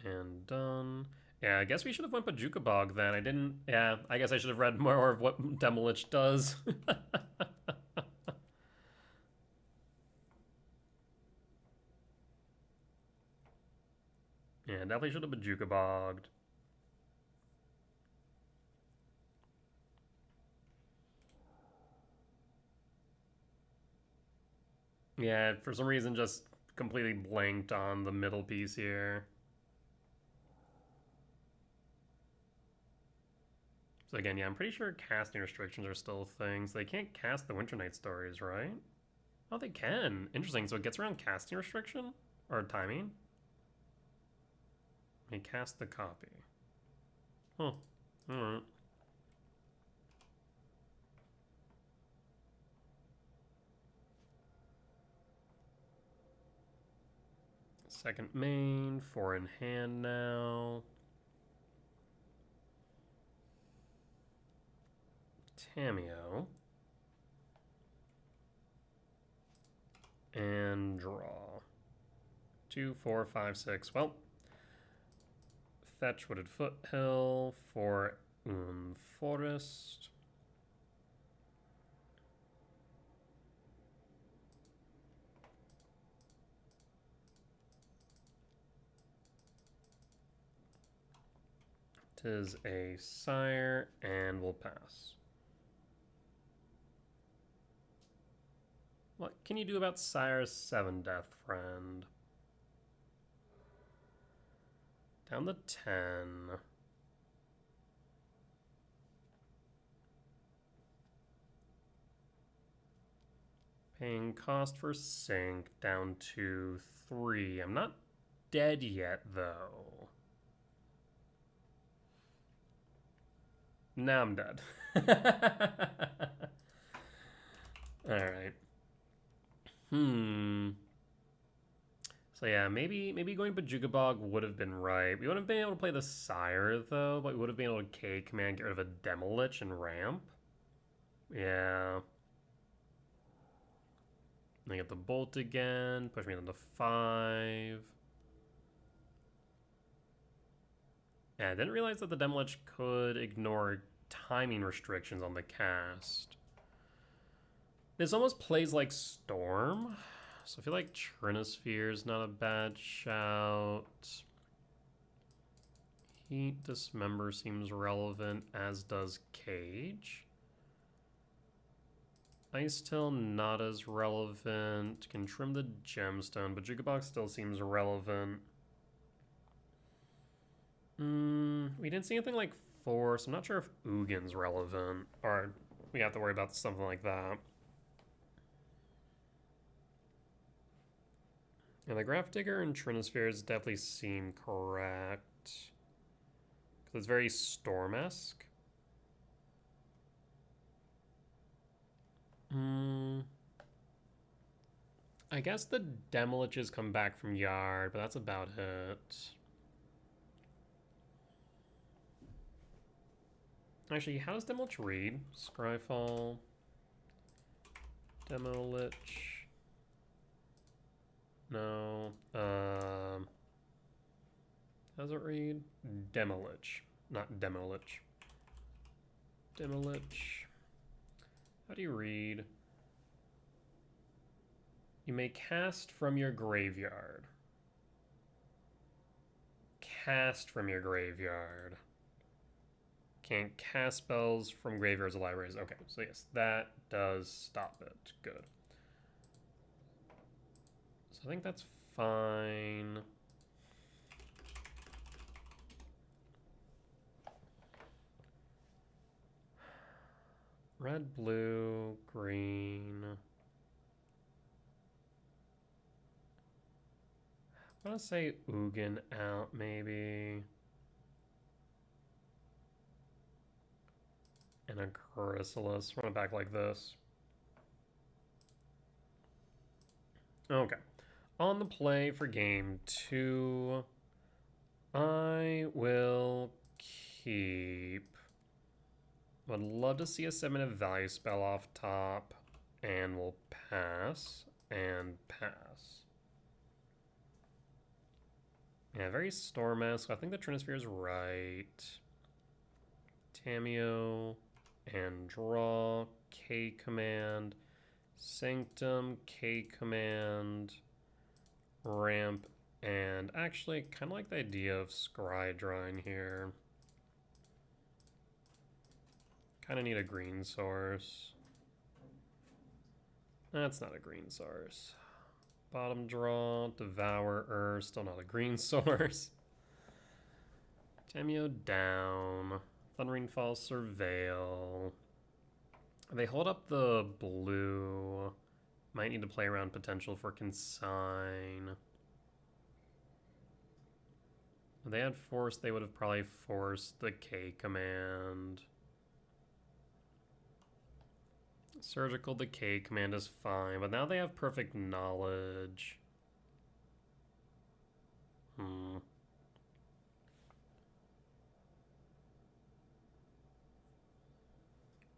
And done. Yeah, I guess we should have went Bajuka Bog then. I didn't... Yeah, I guess I should have read more of what Demolich does. Yeah, definitely should have Bajuka Bogged. Yeah, for some reason just completely blanked on the middle piece here. So again, yeah, I'm pretty sure casting restrictions are still things. They can't cast the Winter Night stories, right? Oh, they can. Interesting. So it gets around casting restriction? Or timing? May cast the copy. Huh. Alright. Second main, 4 in hand now. Tamiyo. And draw. 2, 4, 5, 6. Well, fetch Wooded Foothill for Forest. Tis a sire, and we'll pass. What can you do about Sire's 7 death, friend? Down to 10. Paying cost for sync down to 3. I'm not dead yet, though. Now I'm dead. Alright. So yeah, maybe going Bajuga Bog would have been right. We wouldn't have been able to play the Sire, though, but we would have been able to K command, get rid of a Demolich and ramp. Yeah. I get the Bolt again, push me down to 5. Yeah, I didn't realize that the Demolich could ignore timing restrictions on the cast. This almost plays like Storm, so I feel like Trinosphere is not a bad shout. Heat Dismember seems relevant, as does Cage. Ice Tail not as relevant. Can trim the Gemstone, but Jukebox still seems relevant. We didn't see anything like Force. I'm not sure if Ugin's relevant, or we have to worry about something like that. And the Graph Digger and Trinospheres definitely seem correct. Because it's very Storm-esque. I guess the Demoliches come back from Yard, but that's about it. Actually, how does Demolich read? Scryfall. Demolich. No. How does it read? Demolich. Not Demolich. Demolich. How do you read? You may cast from your graveyard. Cast from your graveyard. Can't cast spells from graveyards or libraries. Okay, so yes, that does stop it. Good. So I think that's fine. Red, blue, green. I'm gonna say Ugin out, maybe. And a Chrysalis. Run it back like this. Okay. On the play for game 2, I will keep. Would love to see a 7-minute value spell off top, and we'll pass and pass. Yeah, very Storm-esque. I think the Trinosphere is right. Tamiyo and draw, K command, Sanctum, K command, ramp, and actually kind of like the idea of scry drawing here. Kind of need a green source. That's not a green source. Bottom draw, Devourer, still not a green source. Tamiyo down. Thundering Fall, Surveil. They hold up the blue. Might need to play around potential for Consign. If they had Force, they would have probably forced the K command. Surgical Decay command is fine, but now they have Perfect Knowledge.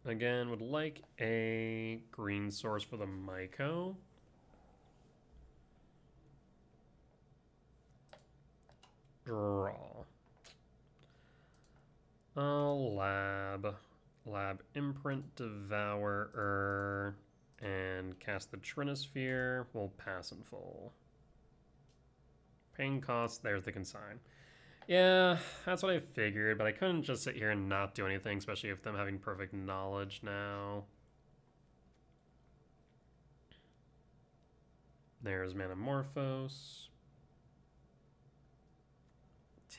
Again, would like a green source for the Myco. Draw. Lab Imprint Devourer and cast the Trinosphere. We'll pass in full. Paying costs, there's the Consign. Yeah, that's what I figured, but I couldn't just sit here and not do anything, especially with them having Perfect Knowledge now. There's Manamorphose.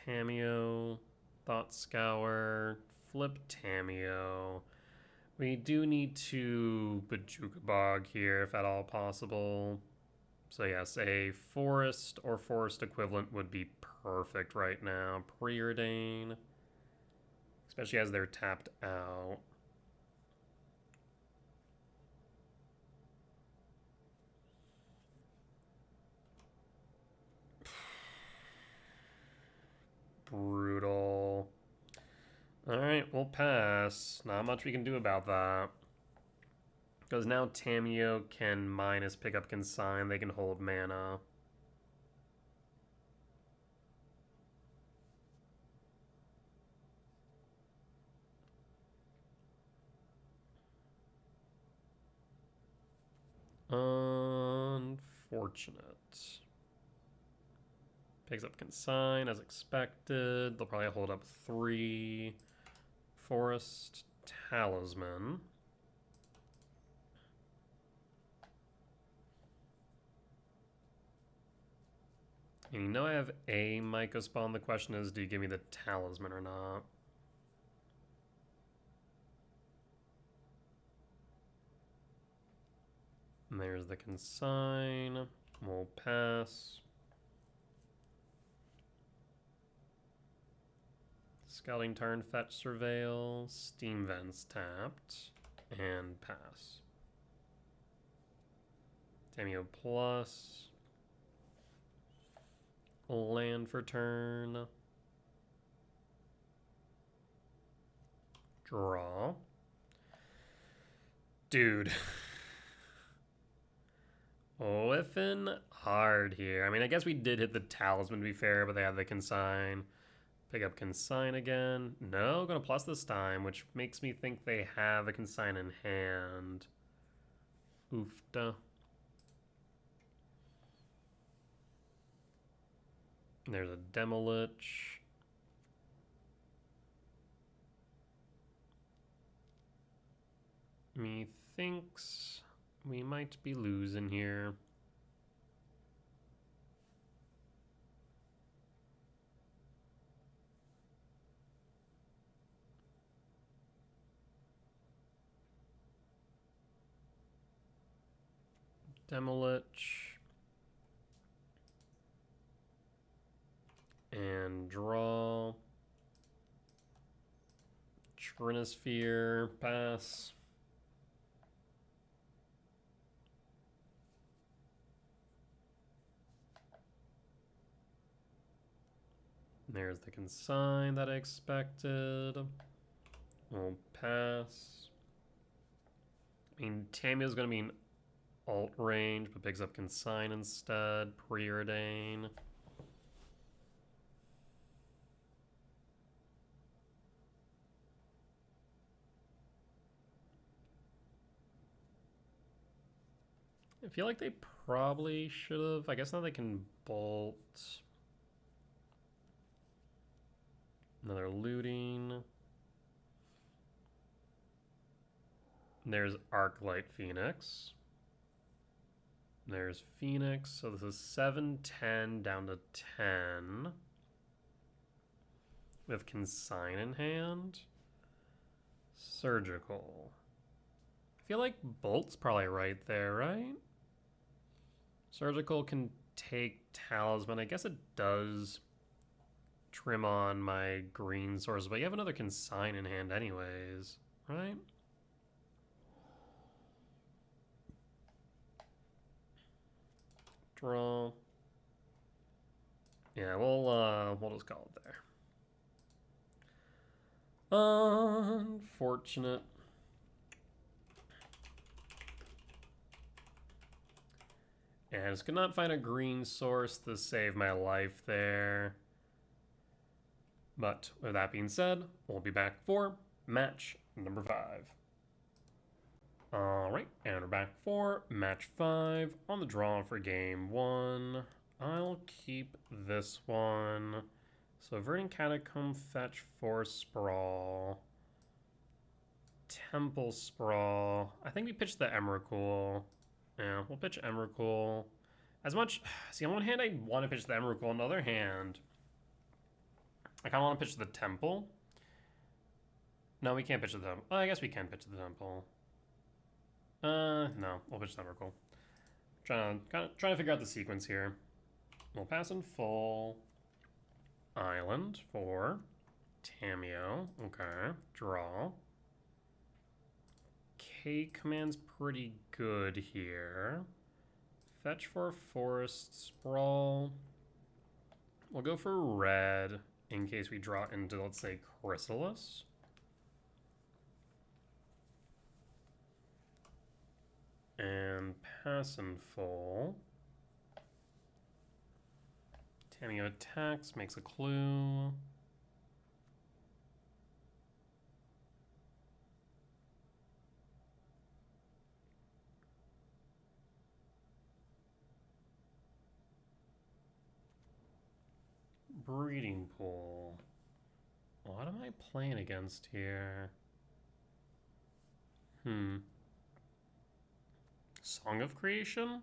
Tamiyo. Thought Scour. Flip Tamiyo. We do need to Bojuka Bog here, if at all possible. So yes, a forest or forest equivalent would be perfect right now. Preordain. Especially as they're tapped out. Brutal. Alright, we'll pass. Not much we can do about that. Because now Tamiyo can minus pick up Consign. They can hold mana. Unfortunate. Picks up Consign as expected. They'll probably hold up 3. Forest Talisman. And you know I have a Myco spawn. The question is, do you give me the Talisman or not? And there's the Consign. We'll pass. Scouting turn, fetch, surveil, steam vents tapped, and pass. Tamiyo plus. Land for turn. Draw. Dude. Whiffin' hard here. I mean, I guess we did hit the Talisman to be fair, but they have the Consign. Pick up Consign again. No, gonna plus this time, which makes me think they have a Consign in hand. Oofta. There's a Demolich. Methinks we might be losing here. Demolich. And draw. Trinosphere, pass. There's the Consign that I expected. We'll pass. I mean, Tamiyo's going to be in alt range, but picks up Consign instead. Preordain. I feel like they probably should have. I guess now they can bolt. Another looting. There's Archlight Phoenix. There's Phoenix. So this is 7-10 down to 10. With Consign in hand. Surgical. I feel like Bolt's probably right there, right? Surgical can take Talisman. I guess it does trim on my green source, but you have another Consign in hand anyways, right? Draw. Yeah, we'll just call it there. Unfortunate. And I just could not find a green source to save my life there. But with that being said, we'll be back for match number 5. Alright, and we're back for match 5 on the draw for game 1. I'll keep this one. So Verdant Catacomb, Fetch, Force Sprawl. Temple Sprawl. I think we pitched the Emrakul. Yeah, we'll pitch Emrakul. As much... See, on one hand, I want to pitch the Emrakul. On the other hand, I kind of want to pitch the Temple. No, we can't pitch the Temple. Oh, I guess we can pitch the Temple. No, we'll pitch the Emrakul. Trying to figure out the sequence here. We'll pass in full Island for Tamiyo. Okay, draw. K command's pretty good here. Fetch for Forest Sprawl. We'll go for red in case we draw into, let's say, Chrysalis. And pass in full. Tamiyo attacks, makes a clue. Breeding Pool. What am I playing against here? Song of Creation?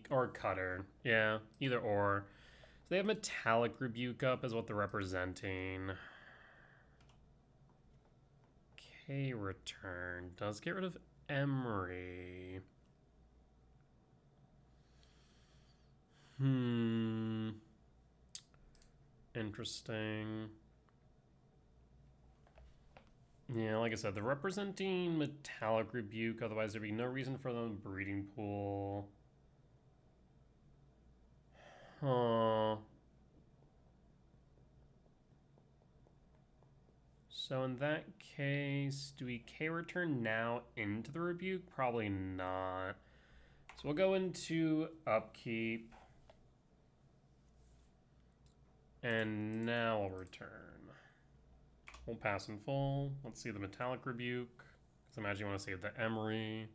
Or Cutter. Yeah, either or. So they have Metallic Rebuke up as what they're representing. K return. Does get rid of Emery. Interesting. Yeah, like I said, they're representing Metallic Rebuke, otherwise there'd be no reason for them Breeding Pool. Huh. So in that case, do we K return now into the Rebuke? Probably not. So we'll go into Upkeep. And now I'll return. We'll pass in full. Let's see the Metallic Rebuke. Because I imagine you want to save the Emery.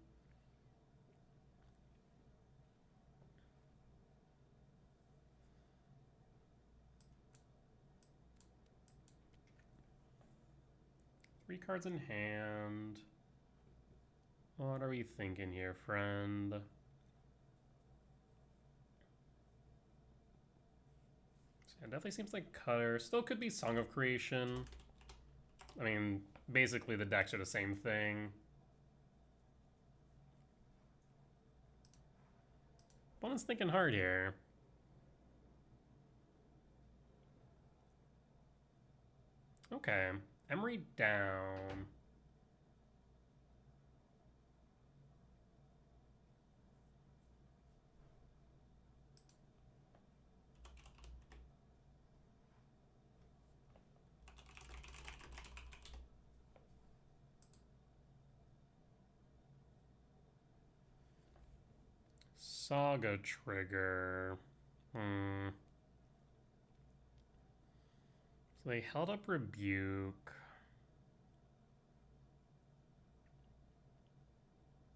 Three cards in hand. What are we thinking here, friend? It definitely seems like Cutter. Still could be Song of Creation. I mean, basically the decks are the same thing. Opponent's thinking hard here. Okay, Emery down. Saga trigger. So they held up Rebuke.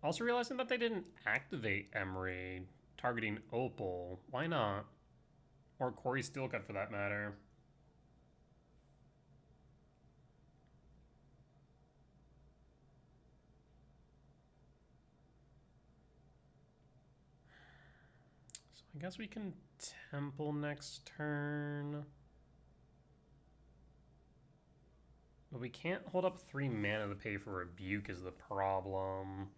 Also realizing that they didn't activate Emery, targeting Opal. Why not? Or Corey Steelcut for that matter. I guess we can Temple next turn. But we can't hold up 3 mana to pay for Rebuke is the problem.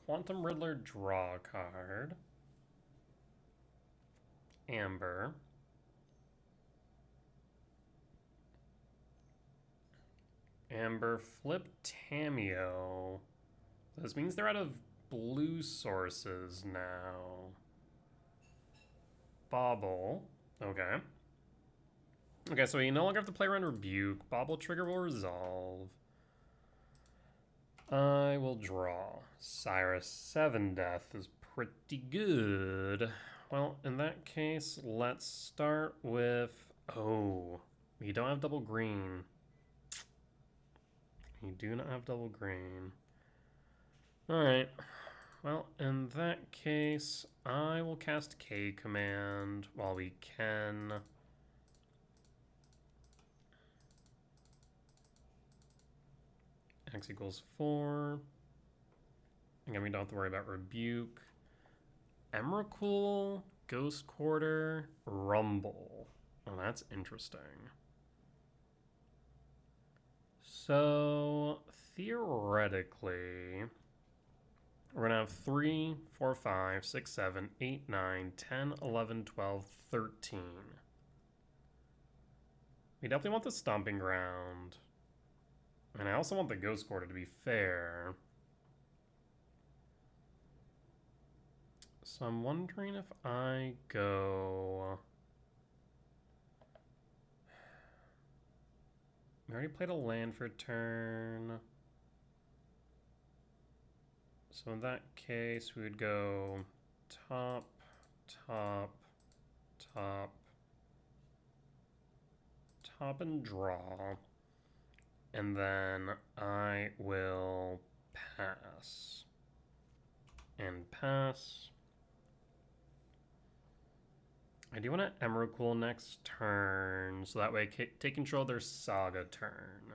Quantum Riddler, draw a card. Amber. Amber, flip Tameo. This means they're out of blue sources now. Bobble. Okay. Okay, so you no longer have to play around Rebuke. Bobble trigger will resolve. I will draw. Cyrus 7 Death is pretty good. Well, in that case, let's start with... Oh, we don't have double green. You do not have double green. Alright. Well, in that case, I will cast K command while we can. X equals 4. Again, we don't have to worry about Rebuke. Emrakul, Ghost Quarter, Rumble. Oh, that's interesting. So, theoretically, we're going to have 3, 4, 5, 6, 7, 8, 9, 10, 11, 12, 13. We definitely want the Stomping Ground. And I also want the Ghost Quarter to be fair. So I'm wondering if I go... We already played a land for turn. So in that case, we would go top, top, top, top and draw. And then I will pass. And pass. I do want to Emrakul next turn, so that way I take control of their Saga turn.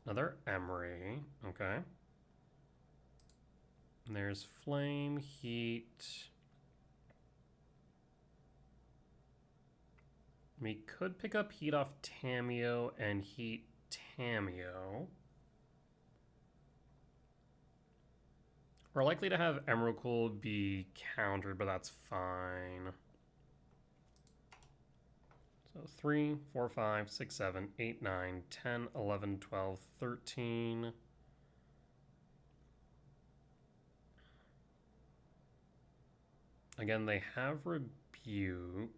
Another Emery, okay. And there's Flame, Heat. We could pick up Heat off Tameo and Heat Tameo. We're likely to have Emrakul be countered, but that's fine. So 3, 4, 5, 6, 7, 8, 9, 10, 11, 12, 13. Again, they have Rebuke.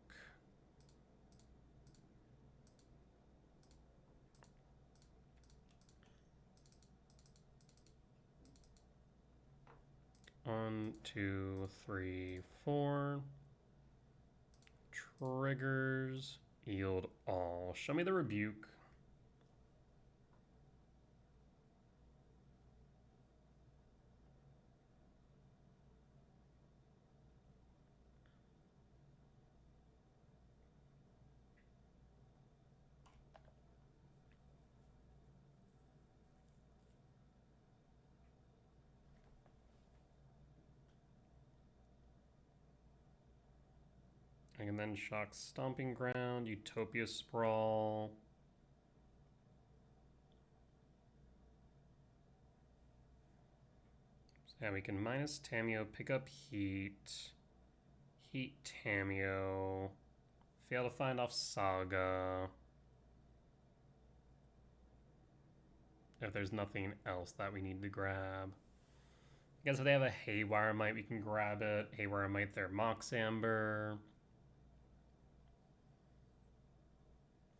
One, 2, 3, 4. Triggers. Yield all. Show me the Rebuke. I can then shock Stomping Ground, Utopia Sprawl. So yeah, we can minus Tameo, pick up Heat. Heat Tameo. Fail to find off Saga. If there's nothing else that we need to grab. I guess if they have a Haywire Mite, we can grab it. Haywire Mite, their Mox Amber.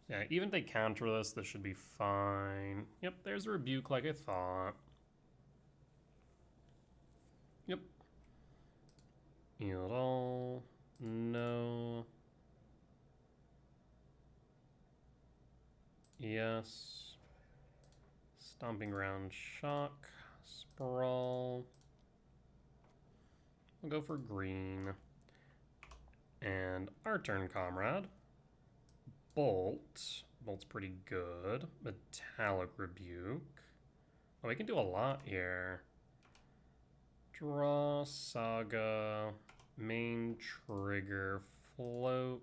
Yeah, even if they counter this should be fine. Yep, there's a Rebuke like I thought. Yep. Yield all. No. Yes. Stomping Ground, shock. Sprawl. We'll go for green. And our turn, comrade. Bolt. Bolt's pretty good. Metallic Rebuke. Oh, we can do a lot here. Draw, Saga. main trigger float.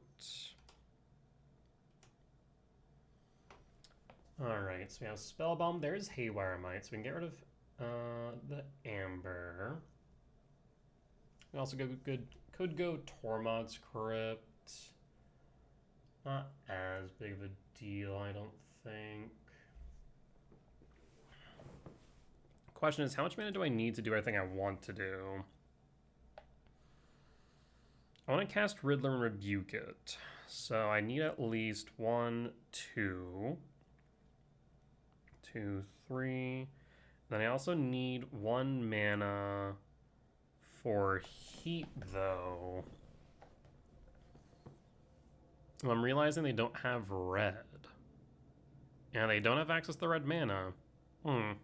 Alright, so we have Spellbomb. There's Haywire Might, so we can get rid of the Amber. We also could go Tormod's Crypt. Not as big of a deal, I don't think. Question is, how much mana do I need to do everything I want to do? I want to cast Riddler and Rebuke it. So I need at least 1, 2, 2, 3. Then I also need 1 mana for heat, though. Well, I'm realizing they don't have red. And they don't have access to the red mana. Well,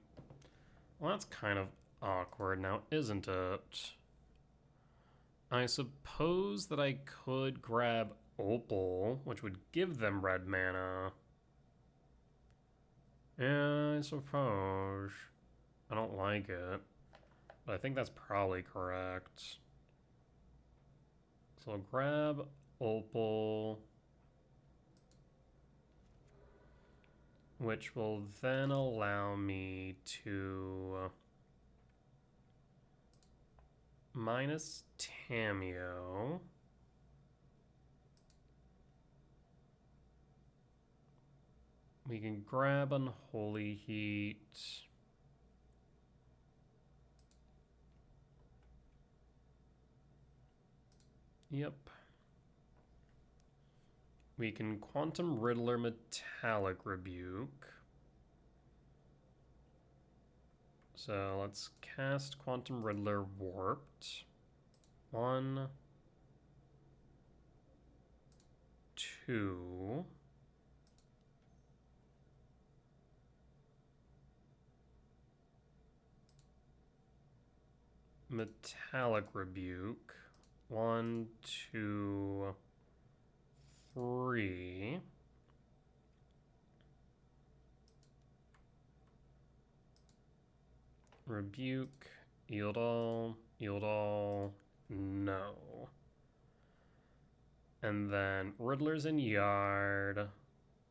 that's kind of awkward now, isn't it? I suppose that I could grab Opal, which would give them red mana. Yeah, I suppose. I don't like it. But I think that's probably correct. So I'll grab Opal, which will then allow me to minus Tamiyo. We can grab Unholy Heat. Yep. We can Quantum Riddler Metallic Rebuke. So let's cast Quantum Riddler Warped. 1, 2. Metallic Rebuke. 1, 2, 3. Rebuke, yield all, no. And then Riddler's in Yard.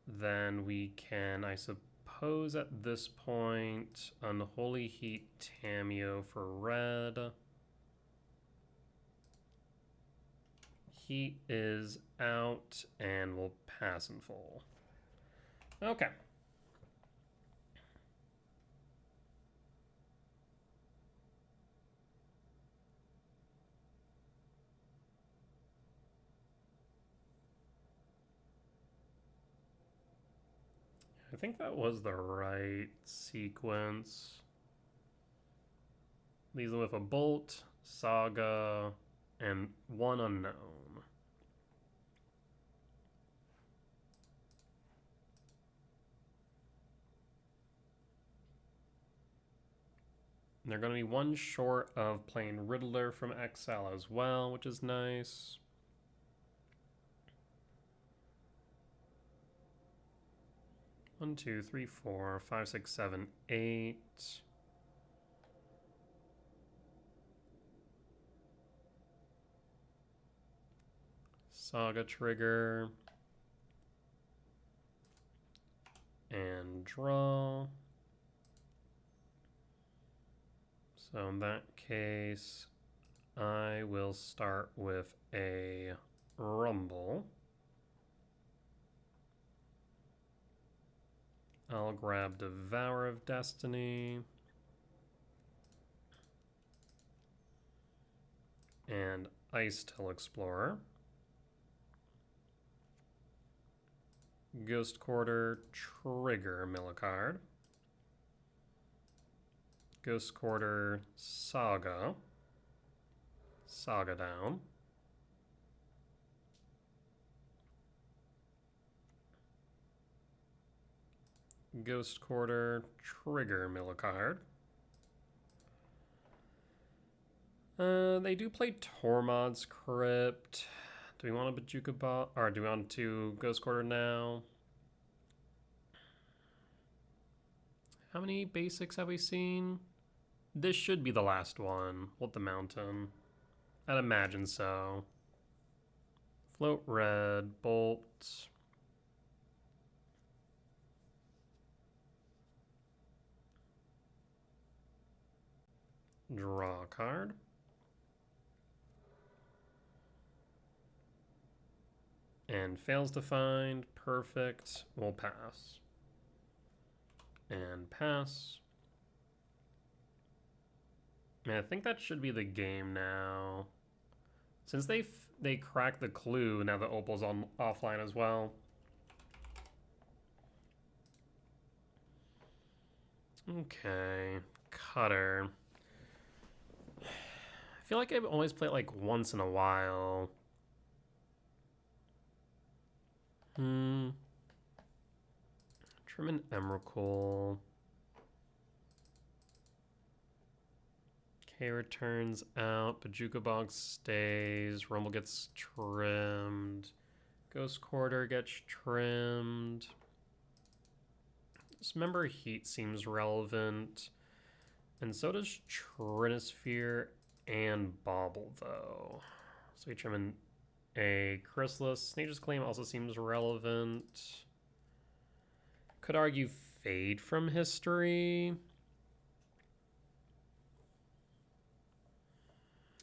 Then we can, I suppose at this point, Unholy Heat Tamiyo for red. Heat is out, and we'll pass in full. Okay. I think that was the right sequence. Leaves them with a Bolt, Saga, and 1 unknown. And they're going to be 1 short of playing Riddler from exile as well, which is nice. One, 2, 3, 4, 5, 6, 7, 8. Saga trigger. And draw. So in that case, I will start with a Rumble. I'll grab Devour of Destiny. And Ice Till Explorer. Ghost Quarter, trigger, mill a card. Ghost Quarter, Saga. Saga down. Ghost Quarter, trigger, mill a card. They do play Tormod's Crypt. Do we want a Bajuka Ball? Or do we want to Ghost Quarter now? How many basics have we seen? This should be the last one. What the Mountain? I'd imagine so. Float red, bolt. Draw a card. And fails to find. Perfect. We'll pass. And pass. And I think that should be the game now. Since they cracked the clue, now the Opal's on offline as well. Okay. Cutter. I feel like I always play it like once in a while. Trim and Emrakul. K returns out. Bajuka Box stays. Rumble gets trimmed. Ghost Quarter gets trimmed. Dismember Heat seems relevant. And so does Trinisphere and Bauble, though. So we trim in a Chrysalis. Snage's Claim also seems relevant. Could argue Fade from History.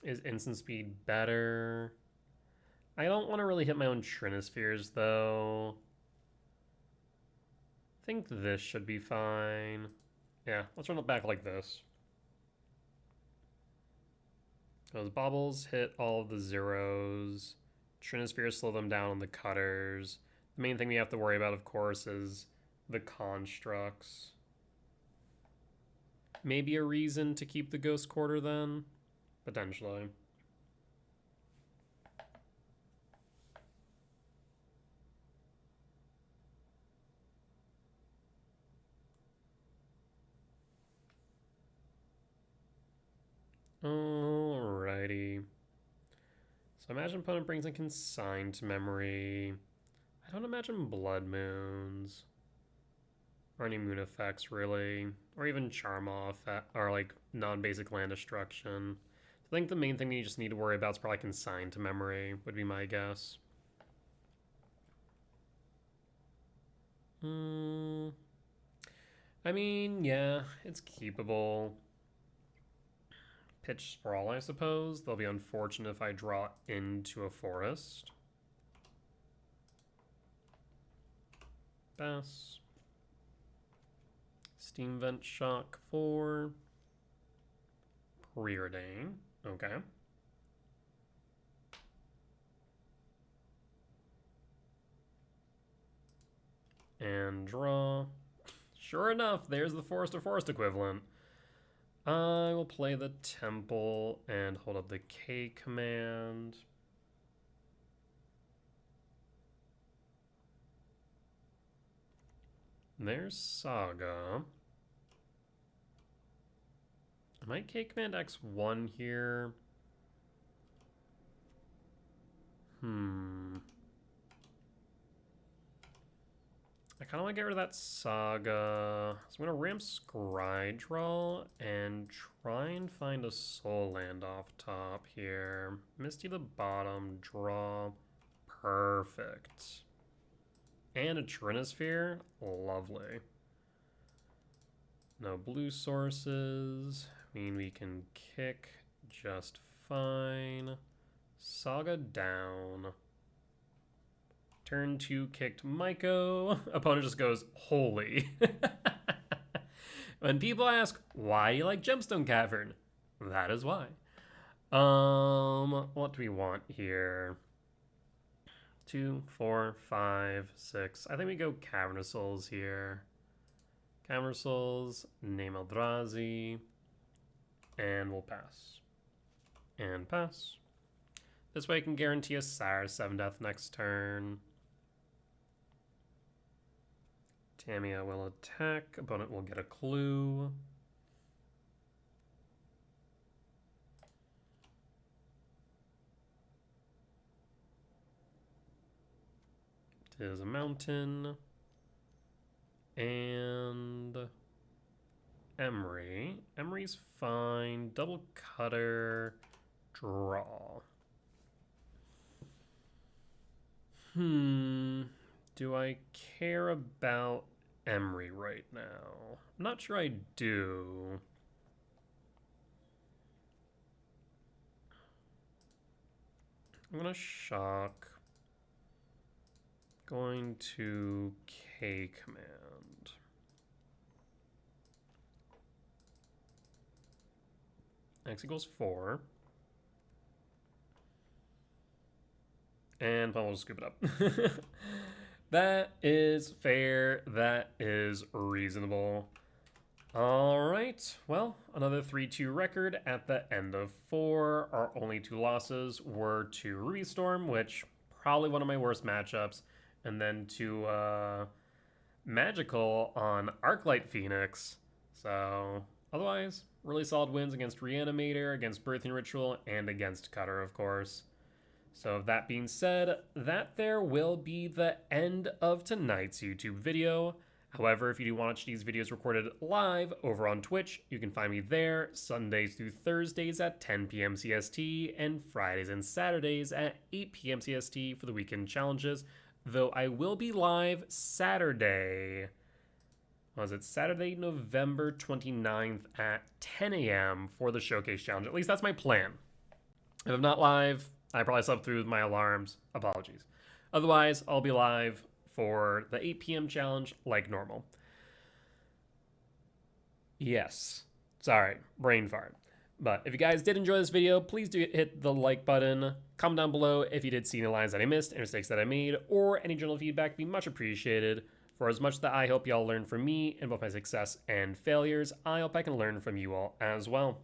Is instant speed better? I don't want to really hit my own Trinispheres, though. I think this should be fine. Yeah, let's run it back like this. Those baubles hit all of the zeros. Trinispheres slow them down on the cutters. The main thing we have to worry about, of course, is the constructs. Maybe a reason to keep the Ghost Quarter then? Potentially. Alrighty. So imagine opponent brings in Consign to Memory. I don't imagine Blood Moons. Or any moon effects, really. Or even Charm Off, or like non-basic land destruction. I think the main thing you just need to worry about is probably Consign to Memory, would be my guess. I mean, yeah, it's keepable. Pitch Sprawl, I suppose. They'll be unfortunate if I draw into a forest. Pass. Steam Vent Shock 4. Preordain. Okay. And draw. Sure enough, there's the forest or forest equivalent. I will play the temple and hold up the K command. There's Saga. I might K command X1 here. I kind of want to get rid of that Saga. So I'm going to ramp Scry Draw and try and find a soul land off top here. Misty the bottom, draw. Perfect. And a Trinisphere. Lovely. No blue sources. I mean, we can kick just fine. Saga down. Turn 2 kicked Myko. Opponent just goes, holy. When people ask, why you like Gemstone Cavern? That is why. What do we want here? 2, 4, 5, 6. I think we go Cavern of Souls here. Cavern of Souls, name Eldrazi, and we'll pass. And pass. This way I can guarantee a Sire 7 death next turn. Tamia will attack. Opponent will get a clue. It is a mountain. And Emery. Emery's fine. Double cutter. Draw. Do I care about Emery right now? I'm not sure I do. I'm gonna shock. Going to K command. X equals 4. And we'll just scoop it up. That is fair. That is reasonable. All right. Well, another 3-2 record at the end of 4. Our only 2 losses were to Ruby Storm, which probably one of my worst matchups, and then to Magical on Archlight Phoenix. So otherwise, really solid wins against Reanimator, against Birthing Ritual, and against Cutter, of course. So that being said, that there will be the end of tonight's YouTube video. However, if you do want to watch these videos recorded live over on Twitch, you can find me there Sundays through Thursdays at 10 p.m. CST and Fridays and Saturdays at 8 p.m. CST for the weekend challenges, though I will be live Saturday. Was it Saturday, November 29th at 10 a.m. for the Showcase Challenge? At least that's my plan. If I'm not live, I probably slept through my alarms. Apologies. Otherwise, I'll be live for the 8 p.m. challenge like normal. Yes. Sorry, brain fart. But if you guys did enjoy this video, please do hit the like button. Comment down below if you did see any lines that I missed, any mistakes that I made, or any general feedback. Be much appreciated. For as much that I hope y'all learn from me in both my success and failures, I hope I can learn from you all as well.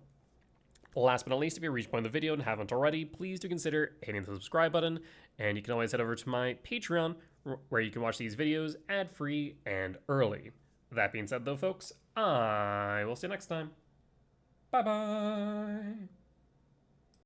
Last but not least, if you reached the point of the video and haven't already, please do consider hitting the subscribe button, and you can always head over to my Patreon, where you can watch these videos ad-free and early. That being said, though, folks, I will see you next time. Bye-bye!